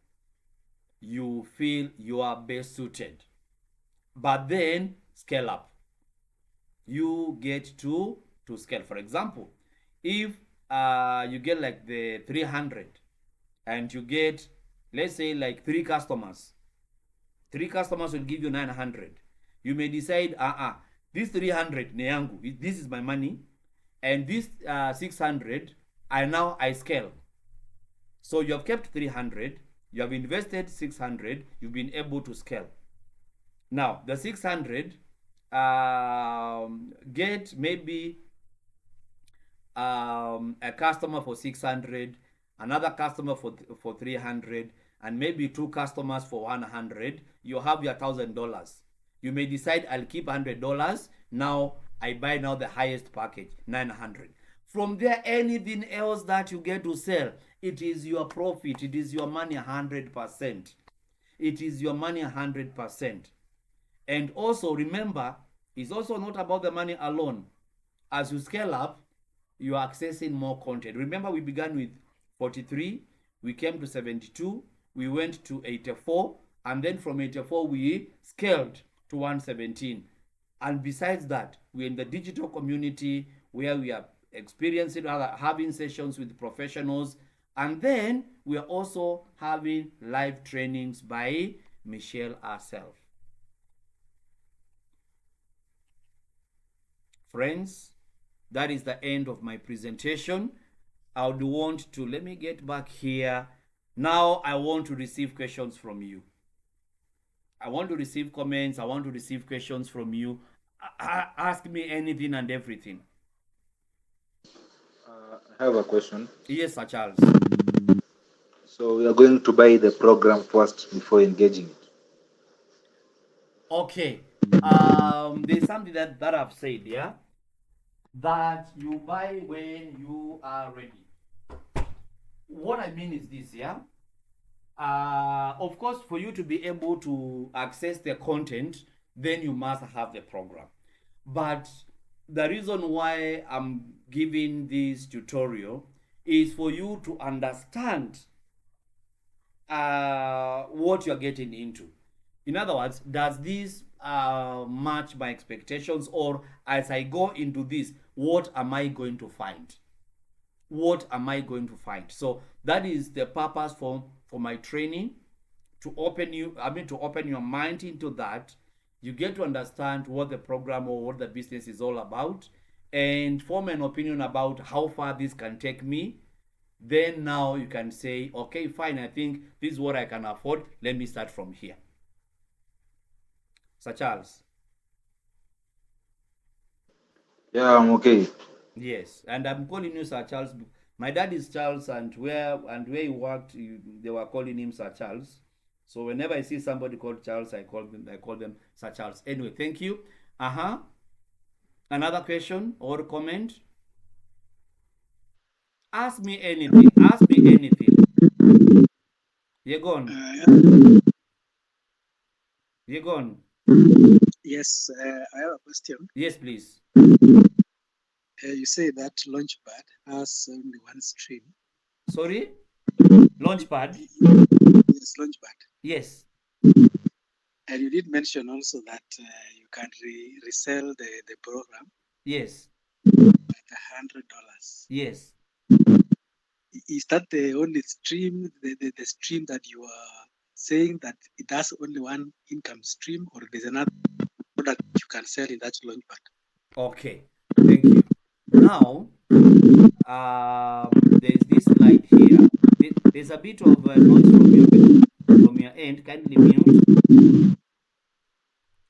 you feel you are best suited, but then scale up. You get to scale. For example, if you get like the 300 and you get let's say like three customers. Three customers will give you 900. You may decide, this 300 ni yangu, this is my money, and this 600 I scale. So you have kept 300, you have invested 600, you've been able to scale. Now the 600, get maybe a customer for 600, another customer for 300, and maybe two customers for 100. You have your $1,000. You may decide, I'll keep $100. Now I buy now the highest package, 900. From there, anything else that you get to sell, it is your profit. It is your money 100%. It is your money 100%. And also remember, it's also not about the money alone. As you scale up, you are accessing more content. Remember, we began with 43, we came to 72, we went to 84, and then from 84 we scaled to 117. And besides that, we're in the digital community where we are experiencing having sessions with professionals, and then we are also having live trainings by Michelle herself. Friends, that is the end of my presentation. I would want to, let me get back here. Now I want to receive questions from you. I want to receive comments. I want to receive questions from you. Ask me anything and everything.
I have a question.
Yes, Sir Charles.
So we are going to buy the program first before engaging it.
Okay. There's something that I've said, yeah? That you buy when you are ready. What I mean is this, yeah? Of course, for you to be able to access the content, then you must have the program. But the reason why I'm giving this tutorial is for you to understand what you're getting into. In other words, does this match my expectations, or as I go into this, what am I going to find? What am I going to find? So that is the purpose for my training, to open your mind into that. You get to understand what the program or what the business is all about, and form an opinion about how far this can take me. Then now you can say, okay, fine, I think this is what I can afford. Let me start from here. Sir Charles.
Yeah, I'm okay.
Yes, and I'm calling you Sir Charles. My dad is Charles, and where he worked, they were calling him Sir Charles. So whenever I see somebody called Charles, I call them Sir Charles. Anyway, thank you. Another question or comment? Ask me anything. Ask me anything. You're gone. You're gone.
Yes, I have a question.
Yes, please.
You say that Launchpad has only one stream.
Sorry? Launchpad?
Yes, Launchpad.
Yes.
And you did mention also that you can resell the program.
Yes.
At $100.
Yes.
Is that the only stream, the stream that you are saying that it has only one income stream, or there's another product you can sell in that Launchpad?
Okay, thank you. Now, there's this slide here. There's a bit of noise from your end. Kindly mute.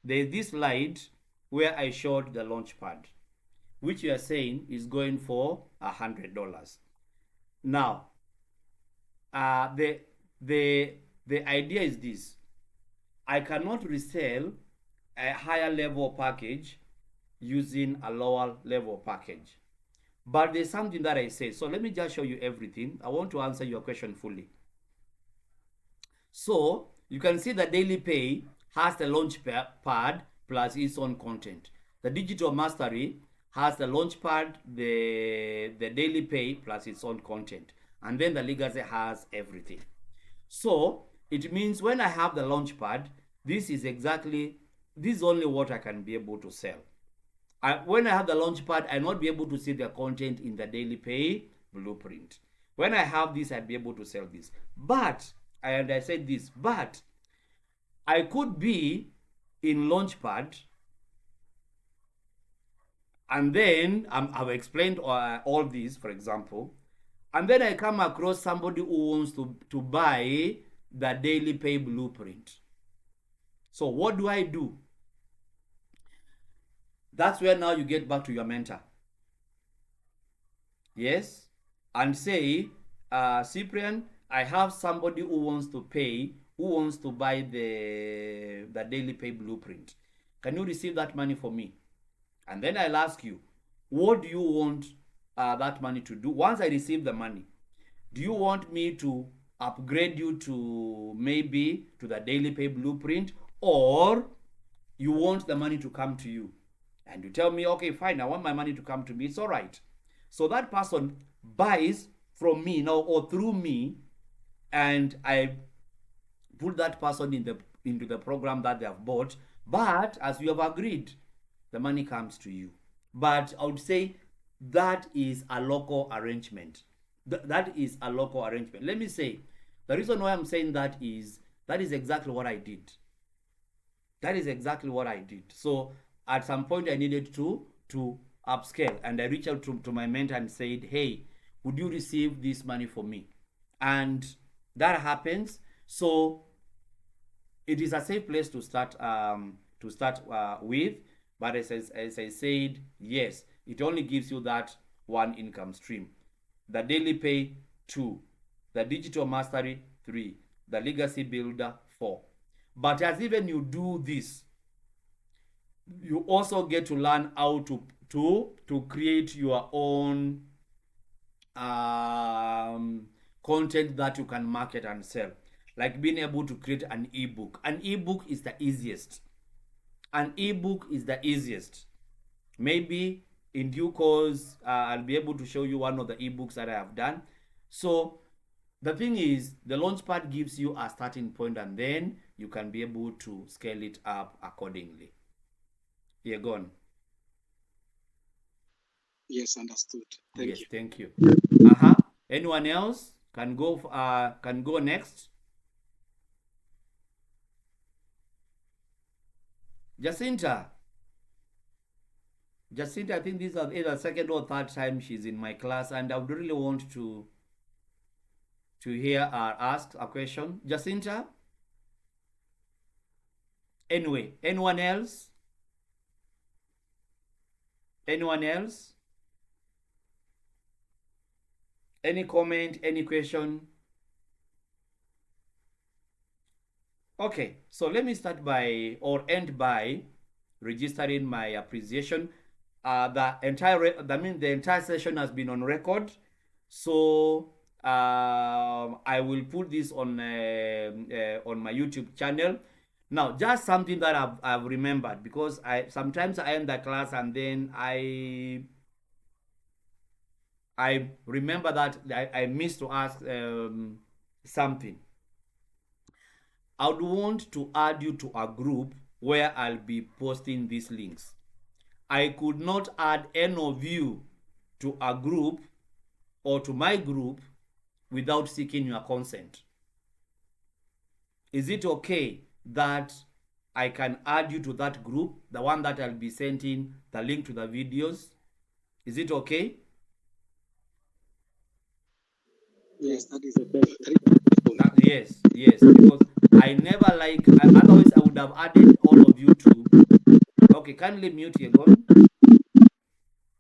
There's this slide where I showed the Launchpad, which you are saying is going for $100. Now, the idea is this: I cannot resell a higher level package using a lower level package. But there's something that I say. So let me just show you everything. I want to answer your question fully. So you can see the daily pay has the Launchpad plus its own content. The digital mastery has the Launchpad, the daily pay plus its own content. And then the legacy has everything. So it means when I have the Launchpad, this is only what I can be able to sell. When I have the Launchpad, I'll not be able to see the content in the daily pay blueprint. When I have this, I'll be able to sell this. But and I said this, but I could be in Launchpad, and then I've explained all these, for example, and then I come across somebody who wants to buy the daily pay blueprint. So what do I do? That's where now you get back to your mentor. Yes, and say, Cyprian, I have somebody who wants to pay, who wants to buy the daily pay blueprint. Can you receive that money for me? And then I'll ask you, what do you want that money to do? Once I receive the money, do you want me to upgrade you to maybe to the daily pay blueprint, or you want the money to come to you? And you tell me, okay, fine, I want my money to come to me. It's all right. So that person buys from me now or through me, and I put that person into the program that they have bought. But as you have agreed, the money comes to you. But I would say that is a local arrangement. That is a local arrangement. Let me say, the reason why I'm saying that is exactly what I did. That is exactly what I did. So at some point I needed to upscale, and I reached out to my mentor and said, hey, would you receive this money for me? And that happens. So it is a safe place to start with. But as I said, yes, it only gives you that one income stream. The daily pay 2, the digital mastery 3, the legacy builder 4. But as even you do this, you also get to learn how to create your own content that you can market and sell, like being able to create an ebook. An ebook is the easiest. Maybe in due course, I'll be able to show you one of the ebooks that I have done. So the thing is, the Launchpad gives you a starting point, and then you can be able to scale it up accordingly. Yeah, go on.
Yes, understood. Thank
Yes,
you.
thank you. Anyone else can go next? Jacinta, I think this is either second or third time she's in my class, and I would really want to hear her ask a question. Jacinta? Anyway, anyone else? Anyone else? Any comment, any question? Okay, so let me start by, or end by, registering my appreciation. The entire session has been on record, so I will put this on my YouTube channel. Now, just something that I've remembered, because I sometimes I end the class and then I remember that I missed to ask something. I would want to add you to a group where I'll be posting these links. I could not add any of you to a group or to my group without seeking your consent. Is it okay that I can add you to that group, the one that I'll be sending the link to the videos? Is it okay?
Yes, that is
Yes, because I never like, otherwise I would have added all of you to. Okay, kindly mute here, Gon.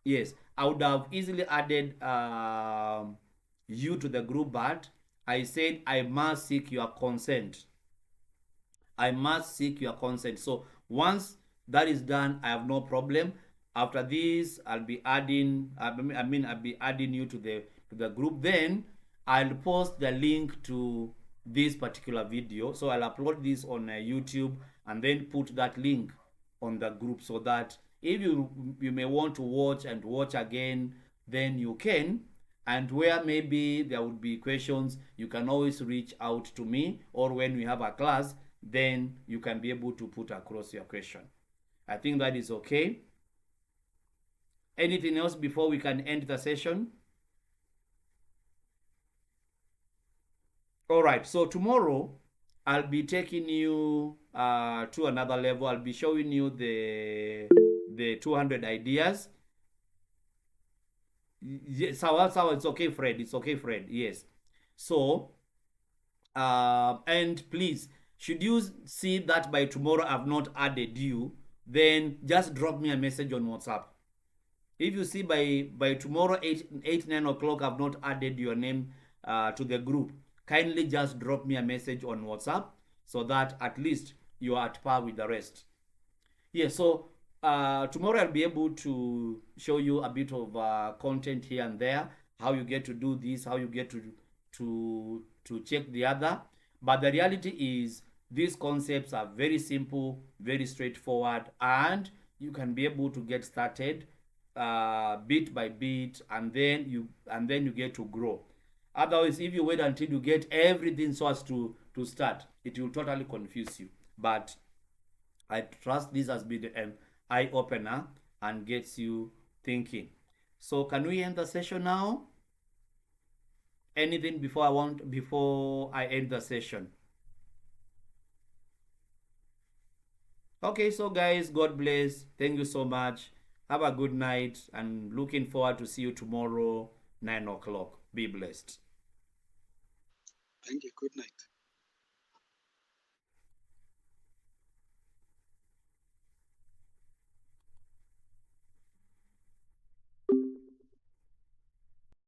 Yes, I would have easily added you to the group, but I said I must seek your consent. I must seek your consent. So once that is done, I have no problem. After this, I'll be adding. I'll be adding you to the group. Then I'll post the link to this particular video. So I'll upload this on YouTube and then put that link on the group, so that if you may want to watch again, then you can. And where maybe there would be questions, you can always reach out to me, or when we have a class, then you can be able to put across your question. I think that is okay. Anything else before we can end the session? All right, so tomorrow I'll be taking you to another level. I'll be showing you the 200 ideas. Yes, so it's okay, Fred. It's okay, Fred. Yes. So, and please, should you see that by tomorrow I've not added you, then just drop me a message on WhatsApp. If you see by tomorrow 9 o'clock I've not added your name to the group, kindly just drop me a message on WhatsApp so that at least you are at par with the rest. Yeah, so tomorrow I'll be able to show you a bit of content here and there, how you get to do this, how you get to check the other. But the reality is these concepts are very simple, very straightforward, and you can be able to get started bit by bit, and then you get to grow. Otherwise, if you wait until you get everything so as to start, it will totally confuse you. But I trust this has been an eye opener and gets you thinking. So can we end the session now? Anything before I end the session? Okay, so guys, God bless. Thank you so much. Have a good night and looking forward to see you tomorrow 9 o'clock. Be blessed.
Thank you. Good night.